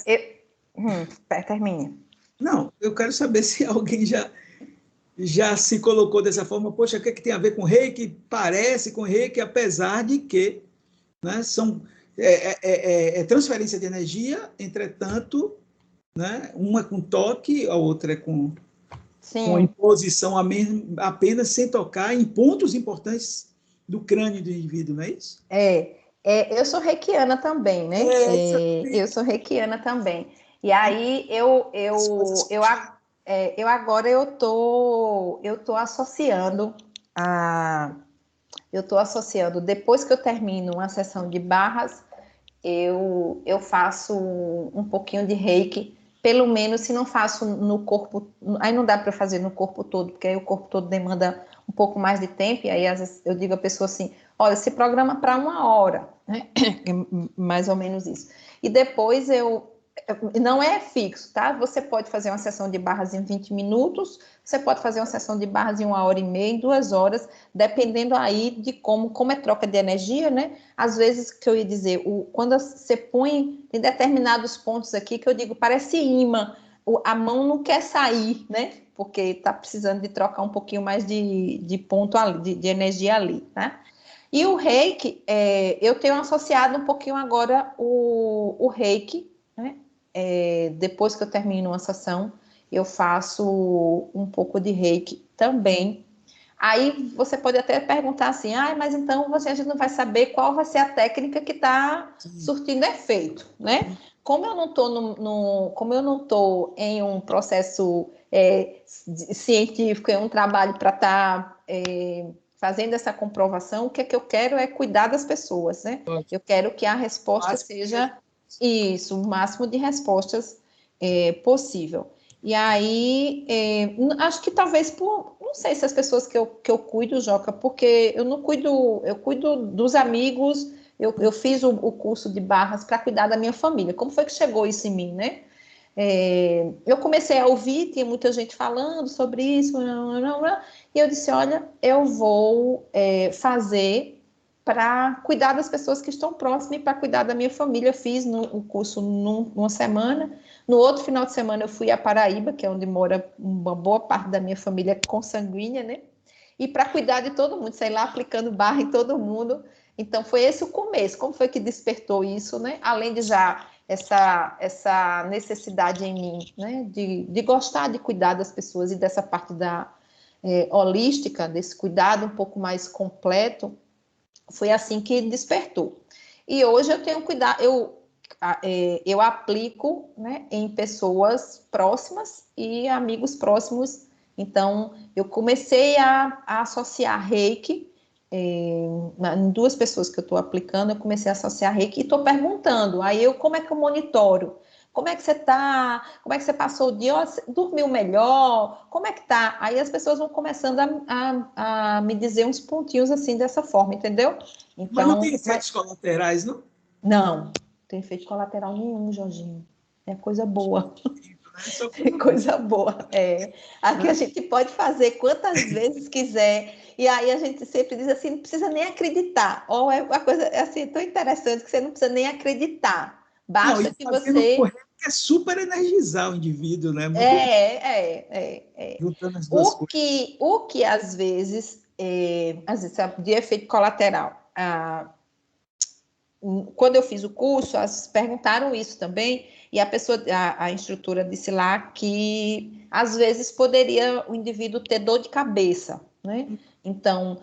Termine. Não, eu quero saber se alguém já se colocou dessa forma. Poxa, o que, é que tem a ver com reiki? Parece com reiki, apesar de que, né, transferência de energia, entretanto, né, uma é com toque, a outra é com a imposição apenas sem tocar em pontos importantes do crânio do indivíduo, não é isso? Eu sou reikiana também, né? Eu sou reikiana também. E aí agora eu tô associando depois que eu termino uma sessão de barras, eu faço um pouquinho de reiki, pelo menos se não faço no corpo, aí não dá para fazer no corpo todo, porque aí o corpo todo demanda um pouco mais de tempo, e aí às vezes eu digo à pessoa assim, olha, se programa para 1 hora, né? Mais ou menos isso. E depois não é fixo, tá? Você pode fazer uma sessão de barras em 20 minutos, você pode fazer uma sessão de barras em 1h30, em 2 horas, dependendo aí de como é troca de energia, né? Às vezes, que eu ia dizer, quando você põe em determinados pontos aqui, que eu digo, parece imã, a mão não quer sair, né? Porque está precisando de trocar um pouquinho mais de ponto ali, de energia ali, tá? E o reiki, eu tenho associado um pouquinho agora o reiki, né? Depois que eu termino uma sessão, eu faço um pouco de reiki também. Aí você pode até perguntar assim, mas então a gente não vai saber qual vai ser a técnica que está surtindo efeito, né? Como eu não estou em um processo científico, em um trabalho para estar fazendo essa comprovação, o que é que eu quero é cuidar das pessoas, né? Eu quero que a resposta seja isso, o máximo de respostas possível. E aí, acho que talvez não sei se as pessoas que eu cuido, Joca, porque eu não cuido, eu cuido dos amigos, eu fiz o curso de barras para cuidar da minha família. Como foi que chegou isso em mim, né? Eu comecei a ouvir, tinha muita gente falando sobre isso, e eu disse, olha, eu vou fazer para cuidar das pessoas que estão próximas e para cuidar da minha família. Fiz o curso numa semana. No outro final de semana eu fui a Paraíba, que é onde mora uma boa parte da minha família consanguínea, né? E para cuidar de todo mundo, sei lá, aplicando barra em todo mundo. Então foi esse o começo. Como foi que despertou isso, né? Além de já essa necessidade em mim, né? De gostar de cuidar das pessoas e dessa parte da holística, desse cuidado um pouco mais completo, foi assim que despertou. E hoje eu tenho cuidado, eu aplico, né, em pessoas próximas e amigos próximos. Então, eu comecei a associar reiki, em 2 pessoas que eu estou aplicando, eu comecei a associar reiki e estou perguntando, aí como é que eu monitoro? Como é que você está? Como é que você passou o dia? Dormiu melhor? Como é que tá? Aí as pessoas vão começando a me dizer uns pontinhos assim, dessa forma, entendeu? Então, mas não tem efeitos colaterais, não? Não tem efeito colateral nenhum, Jorginho. É coisa boa. É coisa boa. Aqui a gente pode fazer quantas vezes quiser. E aí a gente sempre diz assim, não precisa nem acreditar. Ou é uma coisa assim, tão interessante que você não precisa nem acreditar. Basta que você... É super energizar o indivíduo, né? Juntando as duas coisas. O que às vezes, de efeito colateral, quando eu fiz o curso, perguntaram isso também, e a instrutora disse lá que, às vezes, poderia o indivíduo ter dor de cabeça, né? Então,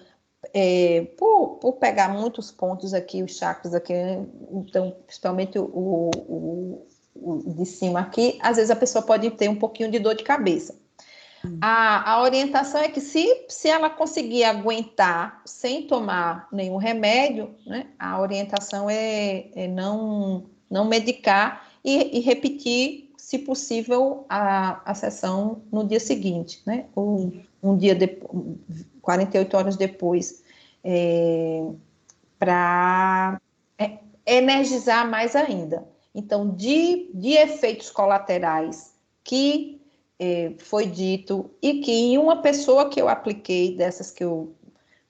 por pegar muitos pontos aqui, os chakras aqui, então, principalmente o de cima aqui, às vezes a pessoa pode ter um pouquinho de dor de cabeça. A orientação é que se ela conseguir aguentar sem tomar nenhum remédio, né, a orientação é não medicar e repetir, se possível, a sessão no dia seguinte, né, ou um dia depois, 48 horas depois, para energizar mais ainda. Então, de efeitos colaterais que foi dito, e que em uma pessoa que eu apliquei, dessas que eu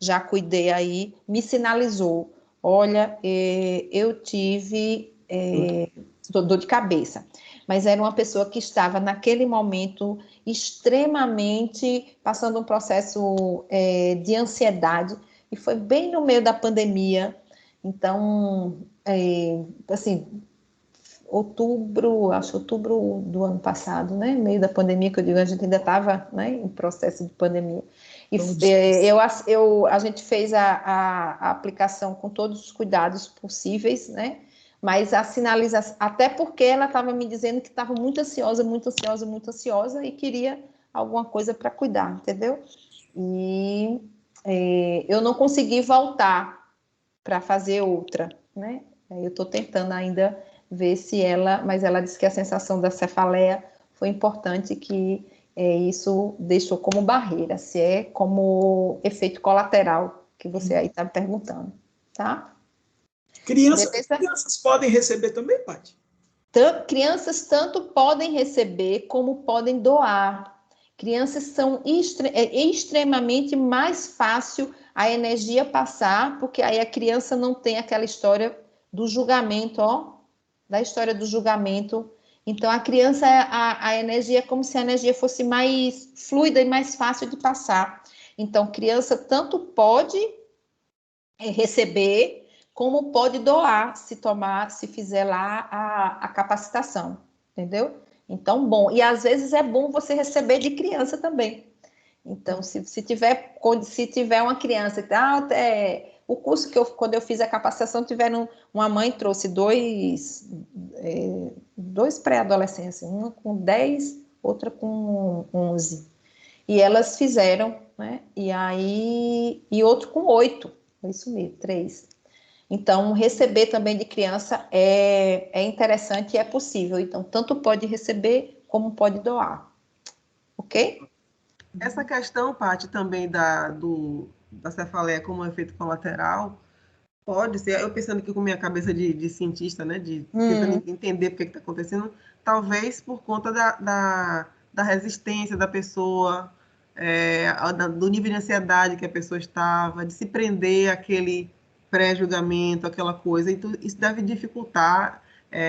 já cuidei aí, me sinalizou, olha, eu tive dor de cabeça, mas era uma pessoa que estava naquele momento extremamente passando um processo de ansiedade, e foi bem no meio da pandemia. Então, assim, outubro do ano passado, né? Meio da pandemia, que eu digo, a gente ainda estava, né, em processo de pandemia. E a gente fez a aplicação com todos os cuidados possíveis, né? Mas a sinalização, até porque ela estava me dizendo que estava muito ansiosa, muito ansiosa, muito ansiosa, e queria alguma coisa para cuidar, entendeu? E eu não consegui voltar para fazer outra, né? Eu estou tentando ainda ver se mas ela disse que a sensação da cefaleia foi importante, que isso deixou como barreira, se é como efeito colateral, que você aí está me perguntando, tá? Crianças podem receber também, Paty? Crianças tanto podem receber como podem doar. Crianças são extremamente mais fácil a energia passar, porque aí a criança não tem aquela história do julgamento, da história do julgamento. Então, a criança, a energia é como se a energia fosse mais fluida e mais fácil de passar. Então, criança tanto pode receber, como pode doar, se fizer lá a capacitação, entendeu? Então, bom, e às vezes é bom você receber de criança também. Então, se tiver uma criança que o curso quando eu fiz a capacitação, uma mãe trouxe dois pré-adolescentes, uma com 10, outra com 11. E elas fizeram, né? E outro com 8, é isso mesmo, 3. Então, receber também de criança é interessante e é possível. Então, tanto pode receber como pode doar. Ok? Essa questão, Paty, também da cefaleia como efeito colateral, pode ser, eu pensando aqui com minha cabeça de cientista, né, tentando entender por que está acontecendo, talvez por conta da resistência da pessoa, do nível de ansiedade que a pessoa estava, de se prender àquele pré-julgamento, aquela coisa. Então, isso deve dificultar.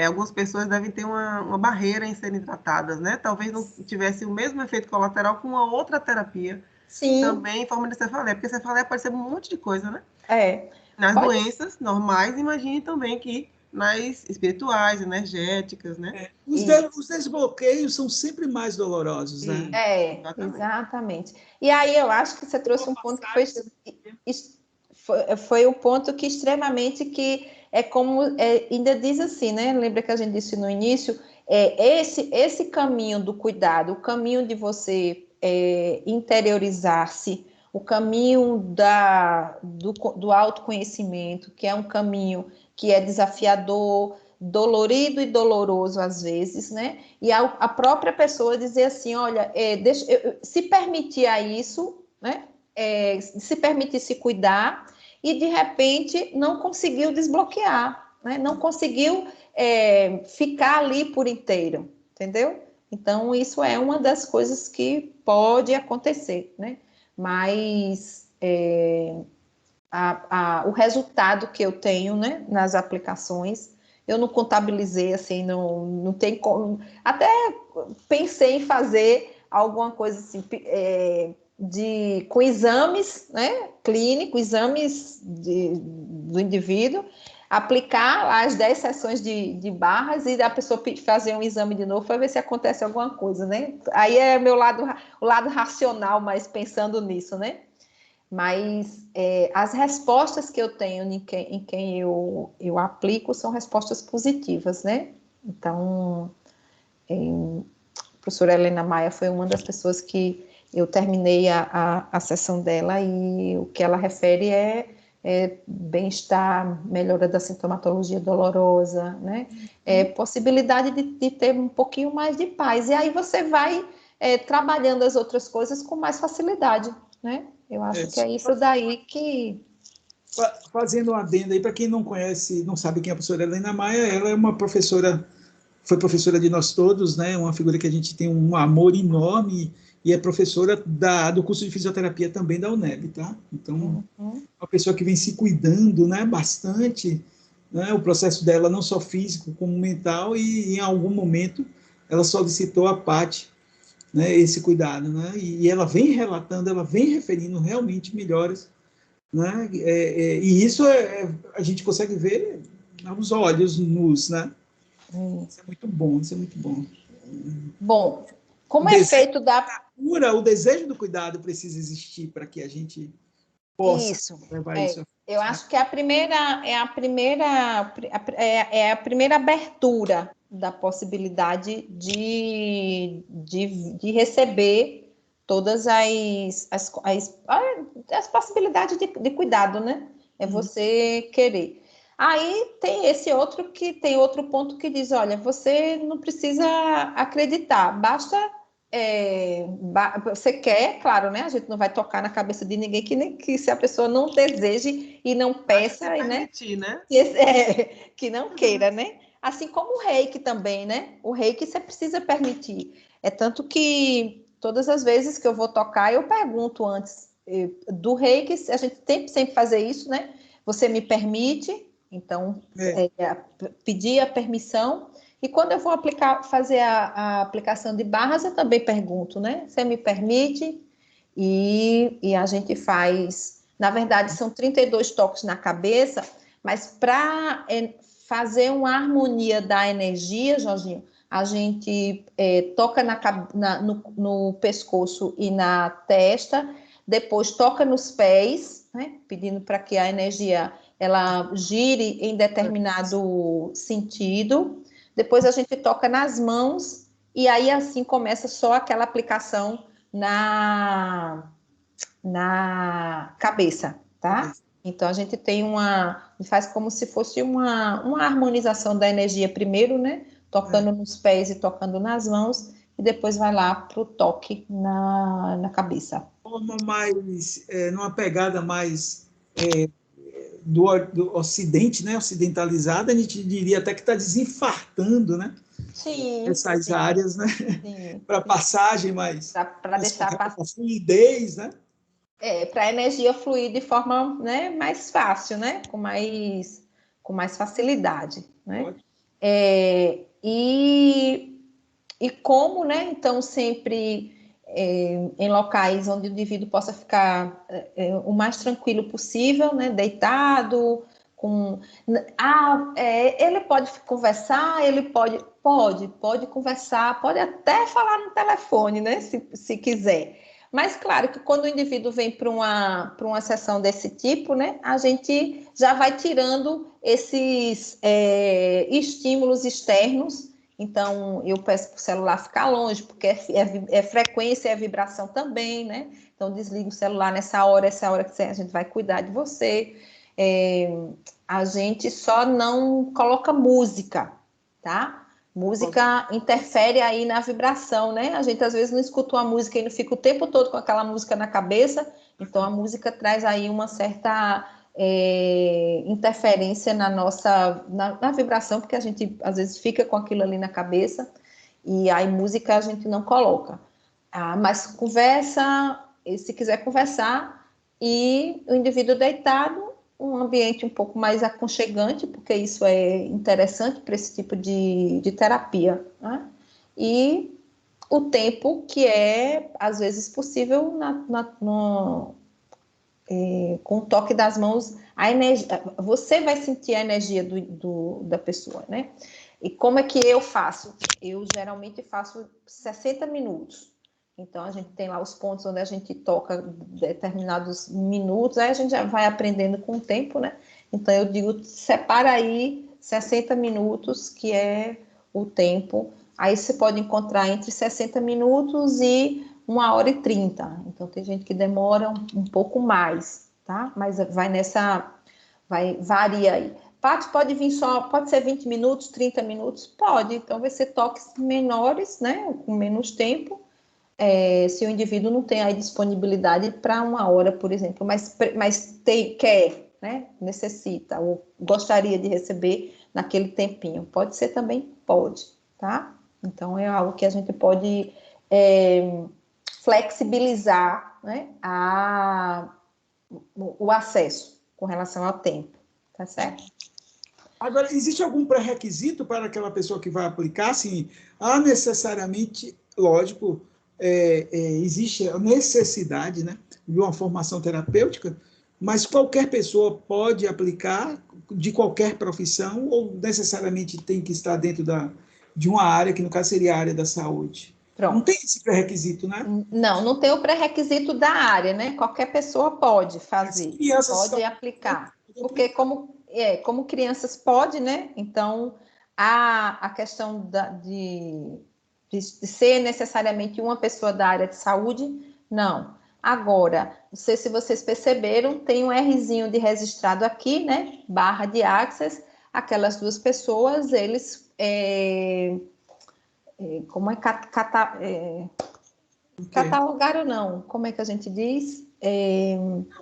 Algumas pessoas devem ter uma barreira em serem tratadas, né? Talvez não tivesse o mesmo efeito colateral com uma outra terapia. Sim. Também em forma de cefaleia, porque cefaleia pode ser um monte de coisa, né? Nas pode. Doenças normais, imagine também que nas espirituais, energéticas, né? Os desbloqueios são sempre mais dolorosos, né? Exatamente. E aí eu acho que você trouxe um ponto que foi um ponto que extremamente que é como ainda diz assim, né? Lembra que a gente disse no início, esse caminho do cuidado, o caminho de você interiorizar-se, o caminho do autoconhecimento, que é um caminho que é desafiador, dolorido e doloroso às vezes, né? E a própria pessoa dizer assim, olha, se permitir a isso, né? Se permitir se cuidar, e de repente não conseguiu desbloquear, né? Não conseguiu ficar ali por inteiro, entendeu? Então, isso é uma das coisas que pode acontecer, né? Mas o resultado que eu tenho, né, nas aplicações, eu não contabilizei, assim, não tem como. Até pensei em fazer alguma coisa assim, com exames, né, clínicos, exames do indivíduo, aplicar as 10 sessões de barras e a pessoa fazer um exame de novo para ver se acontece alguma coisa, né? Aí é o lado racional, mas pensando nisso, né? Mas as respostas que eu tenho em quem eu aplico são respostas positivas, né? Então, a professora Helena Maia foi uma das pessoas que eu terminei a sessão dela e o que ela refere é bem-estar, melhora da sintomatologia dolorosa, né? Possibilidade de ter um pouquinho mais de paz. E aí você vai trabalhando as outras coisas com mais facilidade, né? Eu acho que é isso daí que... Fazendo um adendo aí, para quem não conhece, não sabe quem é a professora Helena Maia, ela é uma professora, foi professora de nós todos, né? Uma figura que a gente tem um amor enorme e é professora do curso de fisioterapia também da UNEB, tá? Então, uma pessoa que vem se cuidando, né, bastante, né? O processo dela não só físico como mental, e em algum momento ela solicitou a Paty, né, esse cuidado, né? E ela vem relatando, ela vem referindo realmente melhoras, né? E isso a gente consegue ver aos olhos nus, né? Isso é muito bom, isso é muito bom. Bom, como é feito o desejo do cuidado precisa existir para que a gente possa levar isso. Eu acho que a primeira abertura da possibilidade de receber todas as possibilidades de cuidado, né? É você querer. Aí tem esse outro ponto que diz, olha, você não precisa acreditar, basta você quer, claro, né? A gente não vai tocar na cabeça de ninguém que se a pessoa não deseje e não peça, permitir, né? Que não queira, né? Assim como o reiki também, né? O reiki você precisa permitir. É tanto que todas as vezes que eu vou tocar, eu pergunto antes do reiki, a gente tem sempre fazer isso, né? Você me permite? Então, pedir a permissão. E quando eu vou fazer a aplicação de barras, eu também pergunto, né? Você me permite? E a gente faz... Na verdade, são 32 toques na cabeça, mas para fazer uma harmonia da energia, Jorginho, a gente toca no pescoço e na testa, depois toca nos pés, né? Pedindo para que a energia ela gire em determinado sentido. Depois a gente toca nas mãos e aí assim começa só aquela aplicação na cabeça, tá? Então a gente tem faz como se fosse uma harmonização da energia primeiro, né? Tocando nos pés e tocando nas mãos e depois vai lá para o toque na cabeça. Numa pegada mais do Ocidente, né, ocidentalizada, a gente diria até que está desinfartando, né? Sim. Essas áreas, né? Para passagem mais. Para deixar a fluidez, né? Para a energia fluir de forma, né, mais fácil, né? Com mais facilidade, né? E como, né? Então, sempre em locais onde o indivíduo possa ficar o mais tranquilo possível, né? Deitado, ele pode conversar, ele pode conversar, pode até falar no telefone, né? Se quiser. Mas, claro, que quando o indivíduo vem para uma sessão desse tipo, né, a gente já vai tirando esses estímulos externos. Então, eu peço para o celular ficar longe, porque é frequência e é vibração também, né? Então, desliga o celular essa hora que a gente vai cuidar de você. A gente só não coloca música, tá? Música interfere aí na vibração, né? A gente às vezes não escuta uma música e não fica o tempo todo com aquela música na cabeça, então a música traz aí uma certa interferência na vibração, porque a gente às vezes fica com aquilo ali na cabeça, e aí música a gente não coloca. Mas conversa, se quiser conversar, e o indivíduo deitado, um ambiente um pouco mais aconchegante, porque isso é interessante para esse tipo de terapia, né? E o tempo que é, às vezes, possível com o toque das mãos, a energia, você vai sentir a energia da pessoa, né? E como é que eu faço? Eu geralmente faço 60 minutos. Então, a gente tem lá os pontos onde a gente toca determinados minutos, aí a gente já vai aprendendo com o tempo, né? Então, eu digo, separa aí 60 minutos, que é o tempo. Aí você pode encontrar entre 60 minutos e 1h30. Então, tem gente que demora um pouco mais, tá? Mas varia aí. Pode vir pode ser 20 minutos, 30 minutos? Pode. Então, vai ser toques menores, né? Com menos tempo. Se o indivíduo não tem aí disponibilidade para 1 hora, por exemplo, mas quer, né? Necessita, ou gostaria de receber naquele tempinho. Pode ser também? Pode, tá? Então, é algo que a gente pode flexibilizar, né? O acesso com relação ao tempo, tá certo? Agora, existe algum pré-requisito para aquela pessoa que vai aplicar? Assim, há necessariamente, lógico, existe a necessidade, né, de uma formação terapêutica, mas qualquer pessoa pode aplicar, de qualquer profissão, ou necessariamente tem que estar dentro de uma área, que no caso seria a área da saúde? Pronto. Não tem esse pré-requisito, né? Não tem o pré-requisito da área, né? Qualquer pessoa pode fazer, pode aplicar. Porque como crianças pode, né? Então, a questão de ser necessariamente uma pessoa da área de saúde, não. Agora, não sei se vocês perceberam, tem um Rzinho de registrado aqui, né? Barra de Access. Aquelas 2 pessoas, eles... como é catalogaram, não? Como é que a gente diz?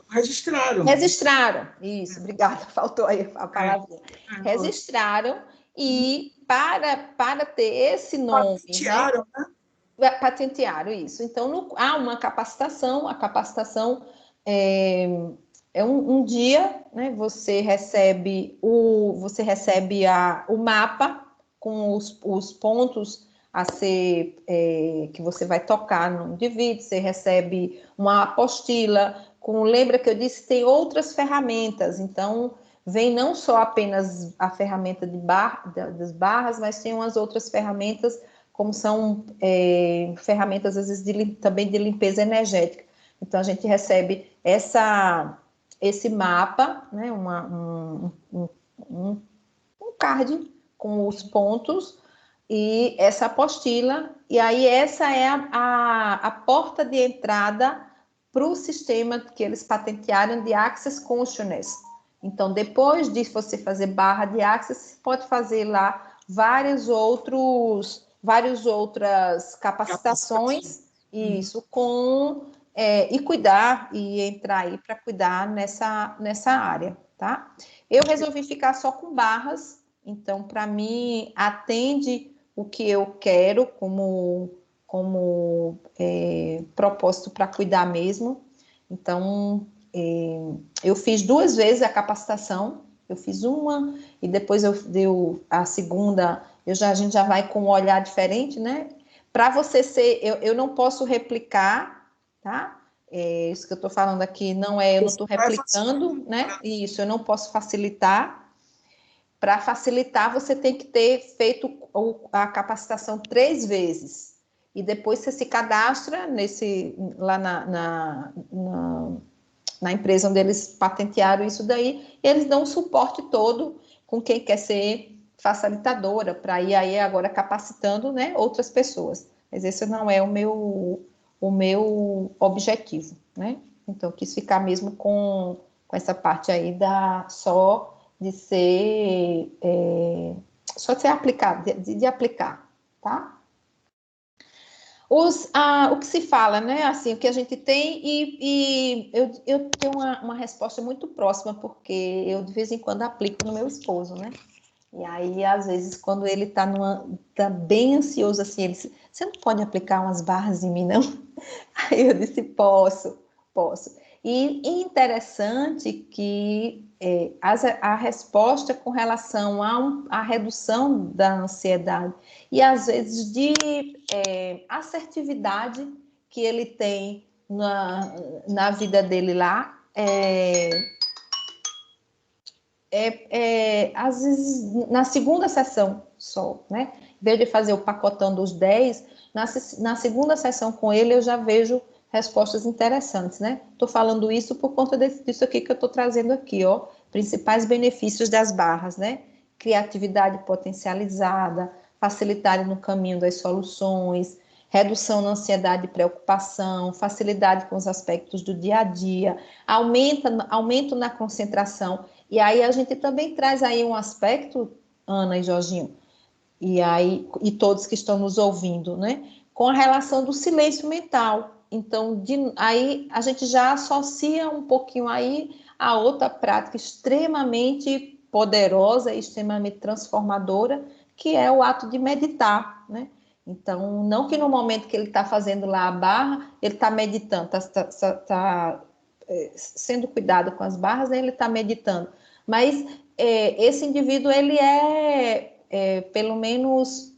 Registraram, isso, obrigada, faltou aí a palavra. Registraram, e para ter esse nome... Patentearam, né? Patentearam, isso. Então, há uma capacitação, a capacitação é um dia, né? Você recebe o mapa com os pontos a ser, que você vai tocar no indivíduo, você recebe uma apostila, lembra que eu disse, tem outras ferramentas, então vem não só apenas a ferramenta das barras, mas tem umas outras ferramentas, como são ferramentas, às vezes, também de limpeza energética. Então, a gente recebe esse mapa, né, um card com os pontos, e essa apostila, e aí essa é a porta de entrada para o sistema que eles patentearam de Access Consciousness. Então, depois de você fazer barra de Access, você pode fazer lá várias outras capacitações, isso, e cuidar, e entrar aí para cuidar nessa área, tá? Eu resolvi ficar só com barras, então, para mim, atende o que eu quero como propósito para cuidar mesmo. Então, eu fiz 2 vezes a capacitação, eu fiz uma e depois eu deu a segunda, a gente já vai com um olhar diferente, né? Para você eu não posso replicar, tá? Isso que eu estou falando aqui eu não estou replicando, né? Isso, eu não posso facilitar. Para facilitar, você tem que ter feito a capacitação 3 vezes. E depois você se cadastra lá na empresa onde eles patentearam isso daí, e eles dão o suporte todo com quem quer ser facilitadora, para ir aí agora capacitando, né, outras pessoas. Mas esse não é o meu objetivo, né? Então, eu quis ficar mesmo com essa parte aí de ser aplicado, de aplicar, tá? O que se fala, né? Assim, o que a gente tem, e eu tenho uma resposta muito próxima, porque eu de vez em quando aplico no meu esposo, né? E aí, às vezes, quando ele tá bem ansioso, assim, ele disse, você não pode aplicar umas barras em mim, não? Aí eu disse, posso. E interessante que a resposta com relação à redução da ansiedade e, às vezes, de assertividade que ele tem na vida dele lá, às vezes, na segunda sessão só, né? Em vez de fazer o pacotão dos 10, na segunda sessão com ele eu já vejo respostas interessantes, né? Estou falando isso por conta disso aqui que eu estou trazendo aqui, ó. Principais benefícios das barras, né? Criatividade potencializada, facilidade no caminho das soluções, redução na ansiedade e preocupação, facilidade com os aspectos do dia a dia, aumento na concentração. E aí a gente também traz aí um aspecto, Ana e Jorginho, e todos que estão nos ouvindo, né? Com a relação do silêncio mental. Então, aí a gente já associa um pouquinho aí a outra prática extremamente poderosa e extremamente transformadora, que é o ato de meditar, né? Então, não que no momento que ele está fazendo lá a barra, ele está meditando, está sendo cuidado com as barras, né? Ele está meditando. Mas esse indivíduo, ele pelo menos,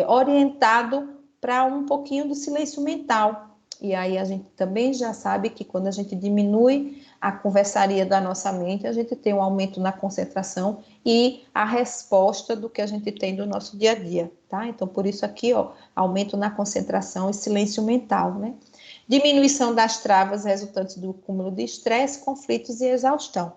orientado para um pouquinho do silêncio mental. E aí a gente também já sabe que quando a gente diminui a conversaria da nossa mente, a gente tem um aumento na concentração e a resposta do que a gente tem do nosso dia a dia, tá? Então, por isso aqui, ó, aumento na concentração e silêncio mental, né? Diminuição das travas resultantes do cúmulo de estresse, conflitos e exaustão.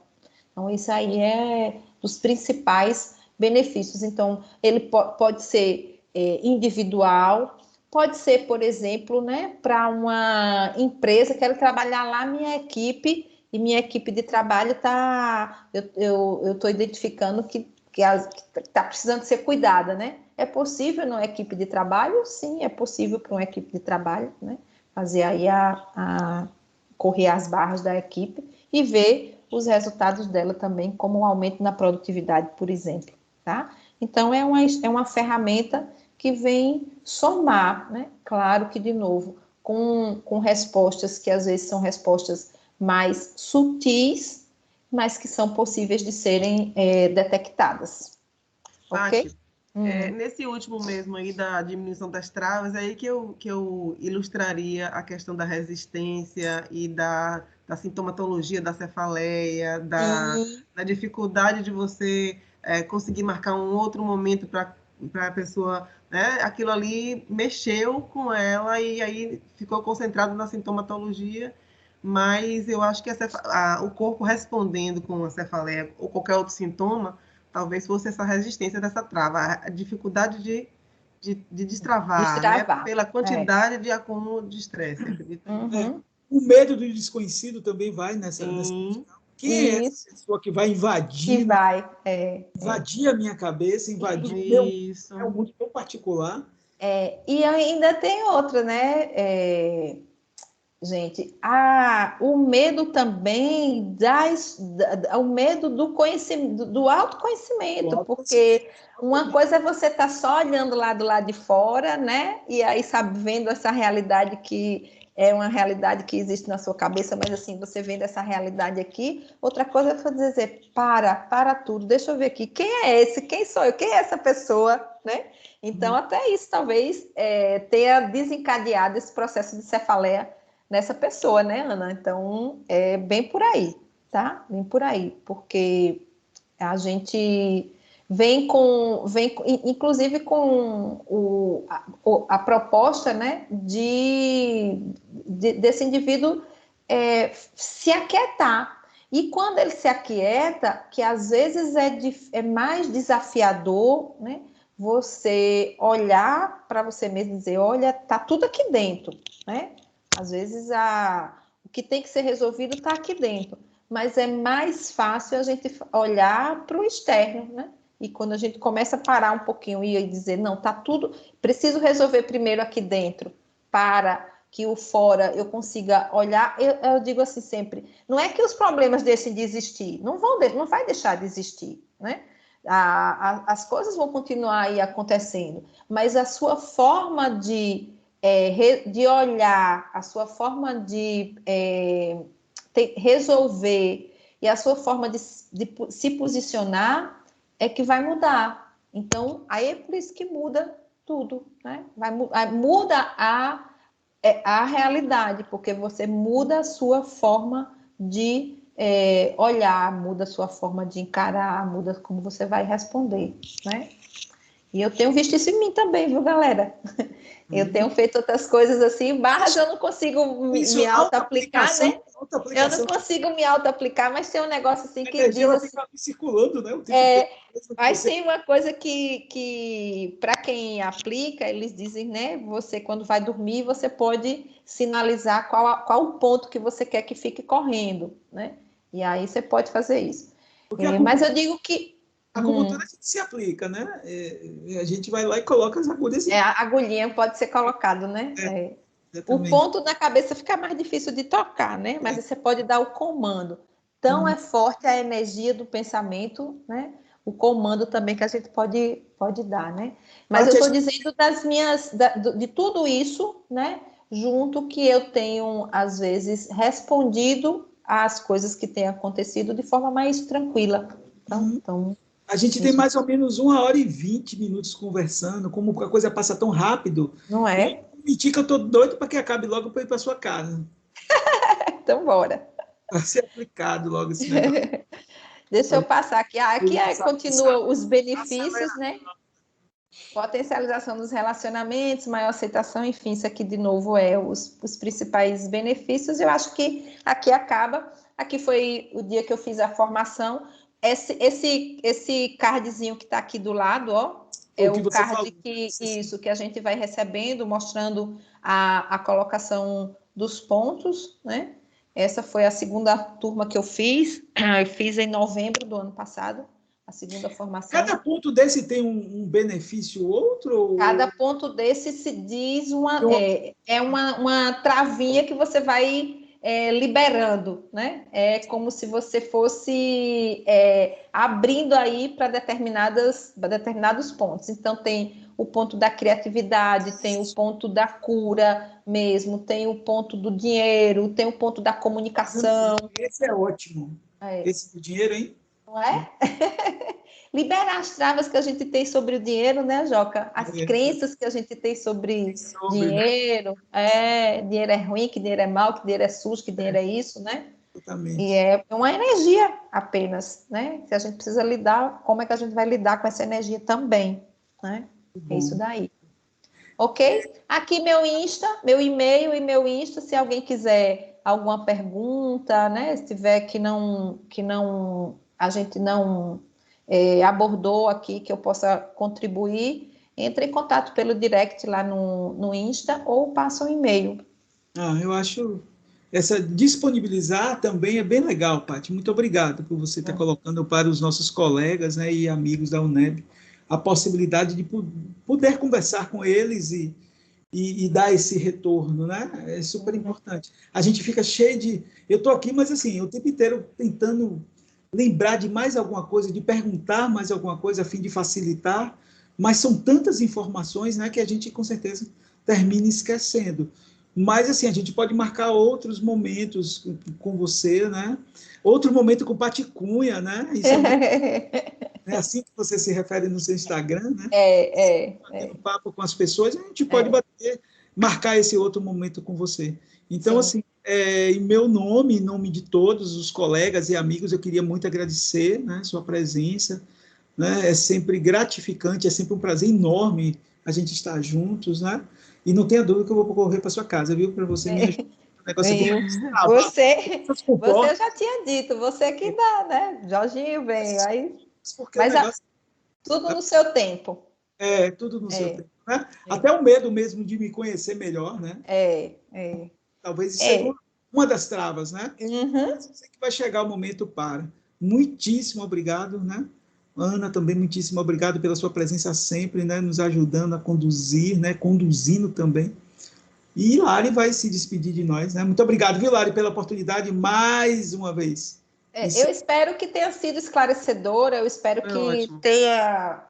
Então, isso aí é dos principais benefícios. Então, ele pode ser individual, pode ser, por exemplo, né, para uma empresa, quero trabalhar lá minha equipe, e minha equipe de trabalho está, eu estou identificando que está precisando ser cuidada, né? É possível numa equipe de trabalho? Sim, é possível para uma equipe de trabalho, né? Fazer aí correr as barras da equipe e ver os resultados dela também, como um aumento na produtividade, por exemplo, tá? Então, é uma ferramenta que vem somar, né? Claro que, de novo, com respostas que às vezes são respostas mais sutis, mas que são possíveis de serem detectadas. Ok? Nesse último mesmo aí da diminuição das travas, é aí que eu ilustraria a questão da resistência e da sintomatologia da cefaleia, da dificuldade de você conseguir marcar um outro momento para a pessoa, né? Aquilo ali mexeu com ela e aí ficou concentrado na sintomatologia, mas eu acho que o corpo respondendo com a cefaleia ou qualquer outro sintoma, talvez fosse essa resistência dessa trava, a dificuldade de destravar, né? Pela quantidade de acúmulo de estresse, acredito. O medo do desconhecido também vai nessa questão. Quem é essa pessoa que vai invadir? Invadir a minha cabeça, invadir o meu mundo tão particular. E ainda tem outra, né? Gente, o medo também o medo do conhecimento, do autoconhecimento, porque uma coisa é você estar só olhando lá do lado de fora, né? E aí, sabe, vendo essa realidade que é uma realidade que existe na sua cabeça, mas assim, você vendo essa realidade aqui. Outra coisa é você dizer, para tudo, deixa eu ver aqui, quem é esse? Quem sou eu? Quem é essa pessoa, né? Então, até isso talvez tenha desencadeado esse processo de cefaleia nessa pessoa, né, Ana? Então, é bem por aí, tá? Bem por aí, porque a gente vem inclusive com a proposta, né, desse indivíduo se aquietar. E quando ele se aquieta, que às vezes é mais desafiador, né, você olhar para você mesmo e dizer, olha, tá tudo aqui dentro, né? Às vezes o que tem que ser resolvido está aqui dentro, mas é mais fácil a gente olhar para o externo, né? E quando a gente começa a parar um pouquinho e dizer, não, tá tudo, preciso resolver primeiro aqui dentro, para que o fora eu consiga olhar, eu digo assim sempre, não é que os problemas deixem de existir, não vai deixar de existir, né? As coisas vão continuar aí acontecendo, mas a sua forma de olhar, a sua forma de resolver e a sua forma de se posicionar é que vai mudar. Então, aí é por isso que muda tudo, né? Muda a realidade, porque você muda a sua forma de olhar, muda a sua forma de encarar, muda como você vai responder, né? E eu tenho visto isso em mim também, viu, galera? Eu tenho feito outras coisas assim, barras eu não consigo me auto-aplicar, né? Eu não consigo me auto-aplicar, mas tem um negócio assim que diz assim, fica circulando, né? mas tem uma coisa que para quem aplica, eles dizem, né? Você, quando vai dormir, você pode sinalizar qual o ponto que você quer que fique correndo, né? E aí você pode fazer isso. Mas eu digo que... A acupuntura a gente se aplica, né? A gente vai lá e coloca as agulhas. A agulhinha pode ser colocado, né? O ponto na cabeça fica mais difícil de tocar, né? Mas você pode dar o comando. Então, é forte a energia do pensamento, né? O comando também que a gente pode dar, né? Mas eu estou dizendo de tudo isso, né? Junto que eu tenho, às vezes, respondido às coisas que têm acontecido de forma mais tranquila. Então, a gente tem mais ou menos 1h20 conversando, como a coisa passa tão rápido. Não é? Mentir que eu tô doido para que acabe logo para ir para sua casa. Então, bora. Para ser aplicado logo esse negócio. Deixa eu passar aqui. Aqui continua os benefícios, né? Potencialização dos relacionamentos, maior aceitação, enfim, isso aqui de novo é os principais benefícios. Eu acho que aqui acaba. Aqui foi o dia que eu fiz a formação. Esse cardzinho que está aqui do lado, ó, é o card que a gente vai recebendo, mostrando a colocação dos pontos, né? Essa foi a segunda turma que eu fiz. Eu fiz em novembro do ano passado, a segunda formação. Cada ponto desse tem um benefício outro? Cada ponto desse se diz uma travinha que você vai liberando, né? É como se você fosse abrindo aí para determinados pontos. Então, tem o ponto da criatividade, tem o ponto da cura mesmo, tem o ponto do dinheiro, tem o ponto da comunicação. Esse é ótimo. Esse do dinheiro, hein? Não é? Liberar as travas que a gente tem sobre o dinheiro, né, Joca? As crenças que a gente tem sobre dinheiro. Dinheiro é ruim, que dinheiro é mau, que dinheiro é sujo, que dinheiro é isso, né? Totalmente. E é uma energia apenas, né? Que a gente precisa lidar, como é que a gente vai lidar com essa energia também, né? É isso daí. Ok? Aqui meu Insta, meu e-mail e meu Insta, se alguém quiser alguma pergunta, né? Se tiver que a gente não abordou aqui, que eu possa contribuir, entre em contato pelo direct lá no Insta ou passa um e-mail. Eu acho essa disponibilizar também é bem legal, Paty. Muito obrigado por você estar colocando para os nossos colegas, né, e amigos da UNEB a possibilidade de poder conversar com eles e dar esse retorno, né? É super importante. A gente fica cheio de... Eu estou aqui, mas assim, o tempo inteiro tentando lembrar de mais alguma coisa, de perguntar mais alguma coisa a fim de facilitar, mas são tantas informações, né, que a gente com certeza termina esquecendo. Mas assim, a gente pode marcar outros momentos com você, né? Outro momento com o Paty Cunha, né? Isso é assim que você se refere no seu Instagram, né? Batendo papo com as pessoas, a gente pode marcar esse outro momento com você. Então, assim, em meu nome, em nome de todos os colegas e amigos, eu queria muito agradecer, né, sua presença, né? É sempre gratificante, é sempre um prazer enorme a gente estar juntos, né? E não tenha dúvida que eu vou correr para sua casa, viu? Para você me ajudar. O negócio aqui você já tinha dito, você que dá, né? Jorginho veio, aí... Mas tudo no seu tempo. Tudo no seu tempo, né? Até o medo mesmo de me conhecer melhor, né? Talvez isso seja uma das travas, né? Mas eu sei que vai chegar o momento para. Muitíssimo obrigado, né? Ana, também muitíssimo obrigado pela sua presença sempre, né? Nos ajudando a conduzir, né? Conduzindo também. E Lari vai se despedir de nós, né? Muito obrigado, viu, Lari, pela oportunidade mais uma vez. Eu espero que tenha sido esclarecedora, eu espero que tenha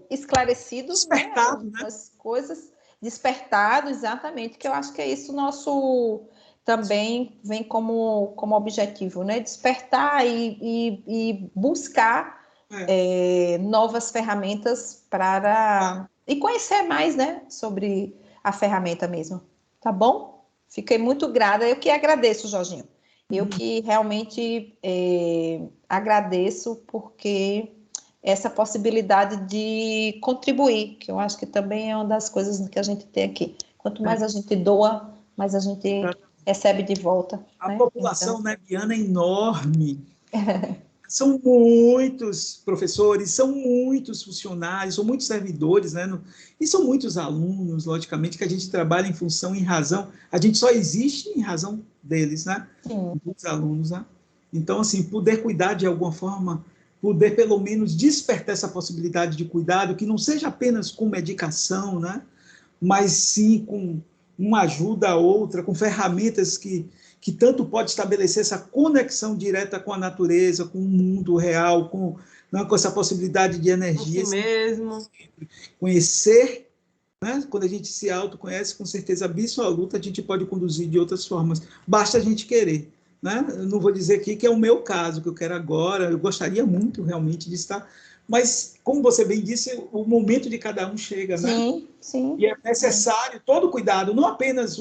esclarecido despertado, algumas coisas, despertado, exatamente, que eu acho que é isso nosso também vem como objetivo, né? Despertar e buscar novas ferramentas e conhecer mais, né, sobre a ferramenta mesmo. Tá bom? Fiquei muito grata. Eu que agradeço, Jorginho. Eu que realmente agradeço, porque essa possibilidade de contribuir, que eu acho que também é uma das coisas que a gente tem aqui. Quanto mais a gente doa, mais a gente recebe de volta. A né? população Então... nebiana é enorme. São muitos professores, são muitos funcionários, são muitos servidores, né? E são muitos alunos, logicamente, que a gente trabalha em função, em razão. A gente só existe em razão deles, né? Sim. Dos alunos, né? Então, assim, poder cuidar de alguma forma, poder pelo menos despertar essa possibilidade de cuidado, que não seja apenas com medicação, né? Mas sim com uma ajuda a outra, com ferramentas que tanto pode estabelecer essa conexão direta com a natureza, com o mundo real, com essa possibilidade de energia. Com si mesmo. Conhecer, né? Quando a gente se autoconhece, com certeza absoluta, a gente pode conduzir de outras formas. Basta a gente querer. Né? Eu não vou dizer aqui que é o meu caso, que eu quero agora, eu gostaria muito realmente de estar, mas, como você bem disse, o momento de cada um chega, né? Sim, sim. E é necessário todo cuidado, não apenas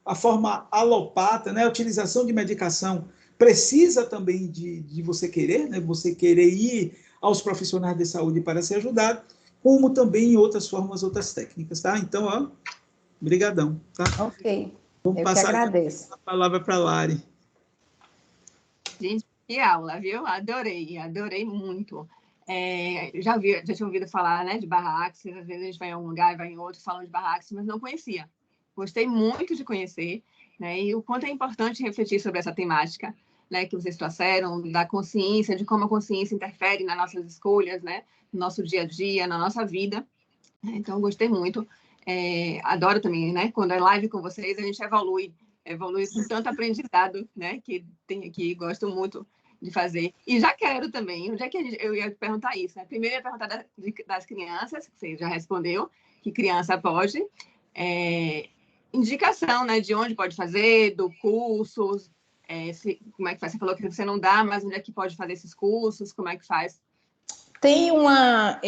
a forma alopata, né? A utilização de medicação precisa também de você querer, né? Você querer ir aos profissionais de saúde para ser ajudado, como também em outras formas, outras técnicas, tá? Então, ó, brigadão, tá? Ok, Vamos eu que passar agradeço. a palavra para a Lari. Gente, que aula, viu? Adorei muito. Já tinha ouvido falar, né, de Barra-Axis, às vezes a gente vai em um lugar e vai em outro falando de Barra-Axis, mas não conhecia. Gostei muito de conhecer, né, e o quanto é importante refletir sobre essa temática, né, que vocês trouxeram, da consciência, de como a consciência interfere nas nossas escolhas, né, no nosso dia a dia, na nossa vida. Então, gostei muito. Adoro também, né, quando é live com vocês, a gente evolui com tanto aprendizado, né, que tem aqui, gosto muito de fazer. E já quero também, onde é que eu ia perguntar isso, né? Primeiro eu ia perguntar das crianças, que você já respondeu, que criança pode. Indicação, né, de onde pode fazer, do curso, como é que faz? Você falou que você não dá, mas onde é que pode fazer esses cursos, como é que faz? Tem uma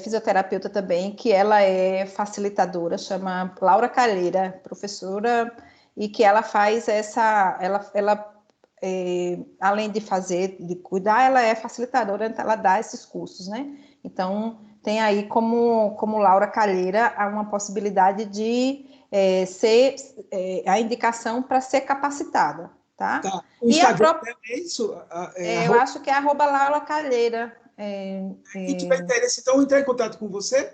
fisioterapeuta também, que ela é facilitadora, chama Laura Calheira, professora, e que ela faz além de cuidar, ela é facilitadora, então ela dá esses cursos, né? Então, tem aí como Laura Calheira uma possibilidade de ser a indicação para ser capacitada, tá? Tá. O Instagram é isso? Eu acho que é @Laura Calheira. Quem tiver interesse, então, entrar em contato com você?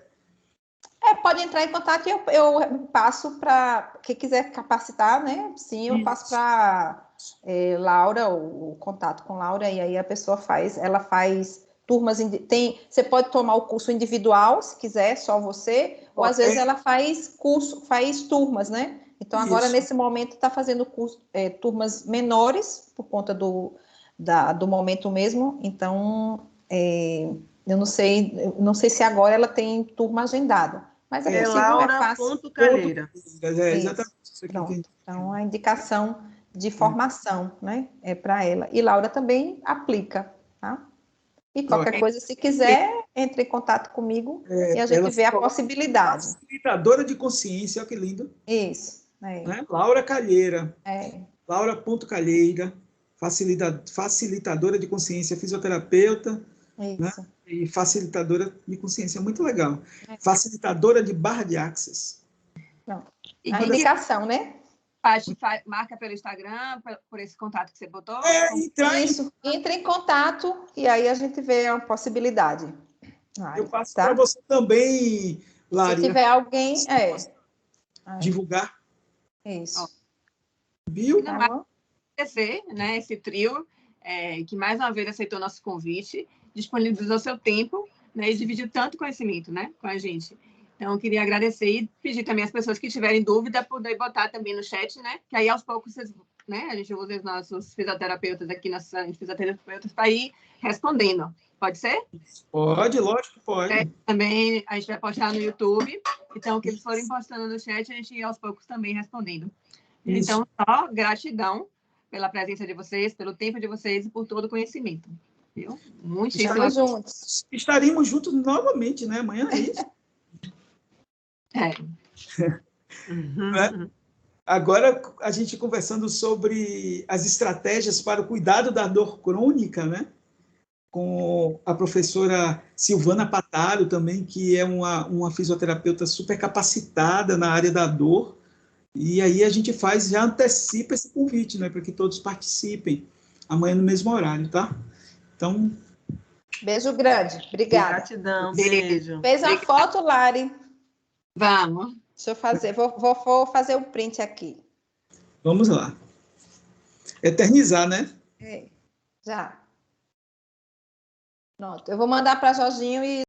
Pode entrar em contato e eu passo para quem quiser capacitar, né? Sim, eu passo para Laura, o contato com Laura, e aí a pessoa ela faz turmas, você pode tomar o curso individual, se quiser, só você, ou às vezes ela faz turmas, né? Então, agora, nesse momento, está fazendo turmas menores, por conta do momento mesmo. Então, eu não sei se agora ela tem turma agendada, mas é possível, é fácil. Laura.Calheira. Exatamente isso aqui. Pronto. Então, a indicação de formação, né, é para ela. E Laura também aplica, tá? E qualquer coisa, se quiser, entre em contato comigo e a gente vê a possibilidade. Facilitadora de consciência, olha que lindo. Isso. Né? Laura Calheira. Laura.Calheira, facilitadora de consciência, fisioterapeuta. Né? E facilitadora de consciência, muito legal. Facilitadora de barra de access. Pronto. A indicação, né? Marca pelo Instagram, por esse contato que você botou? Isso, entre em contato e aí a gente vê a possibilidade. Eu passo para você também, Lari. Se tiver alguém, divulgar. Isso. Viu? Agradecer, né, esse trio, que mais uma vez aceitou nosso convite, disponibilizou seu tempo, né, e dividiu tanto conhecimento, né, com a gente. Então, eu queria agradecer e pedir também às pessoas que tiverem dúvida, poder botar também no chat, né? Que aí, aos poucos, né? A gente usa os nossos fisioterapeutas aqui, nossos fisioterapeutas, para ir respondendo. Pode ser? Pode, lógico que pode. Também a gente vai postar no YouTube. Então, o que eles forem postando no chat, a gente ir aos poucos também respondendo. Isso. Então, só gratidão pela presença de vocês, pelo tempo de vocês e por todo o conhecimento. Viu? Muito Estamos juntos. Estaremos juntos novamente, né? Amanhã é isso. Né? Agora, a gente conversando sobre as estratégias para o cuidado da dor crônica, né? Com a professora Silvana Pataro também, que é uma fisioterapeuta super capacitada na área da dor. E aí a gente já antecipa esse convite, né? Para que todos participem amanhã no mesmo horário, tá? Então... Beijo grande. Obrigada. Gratidão, beijo. Fez a foto, Lari? Vamos. Deixa eu fazer. Vou fazer o print aqui. Vamos lá. Eternizar, né? Já. Pronto. Eu vou mandar para Jorginho e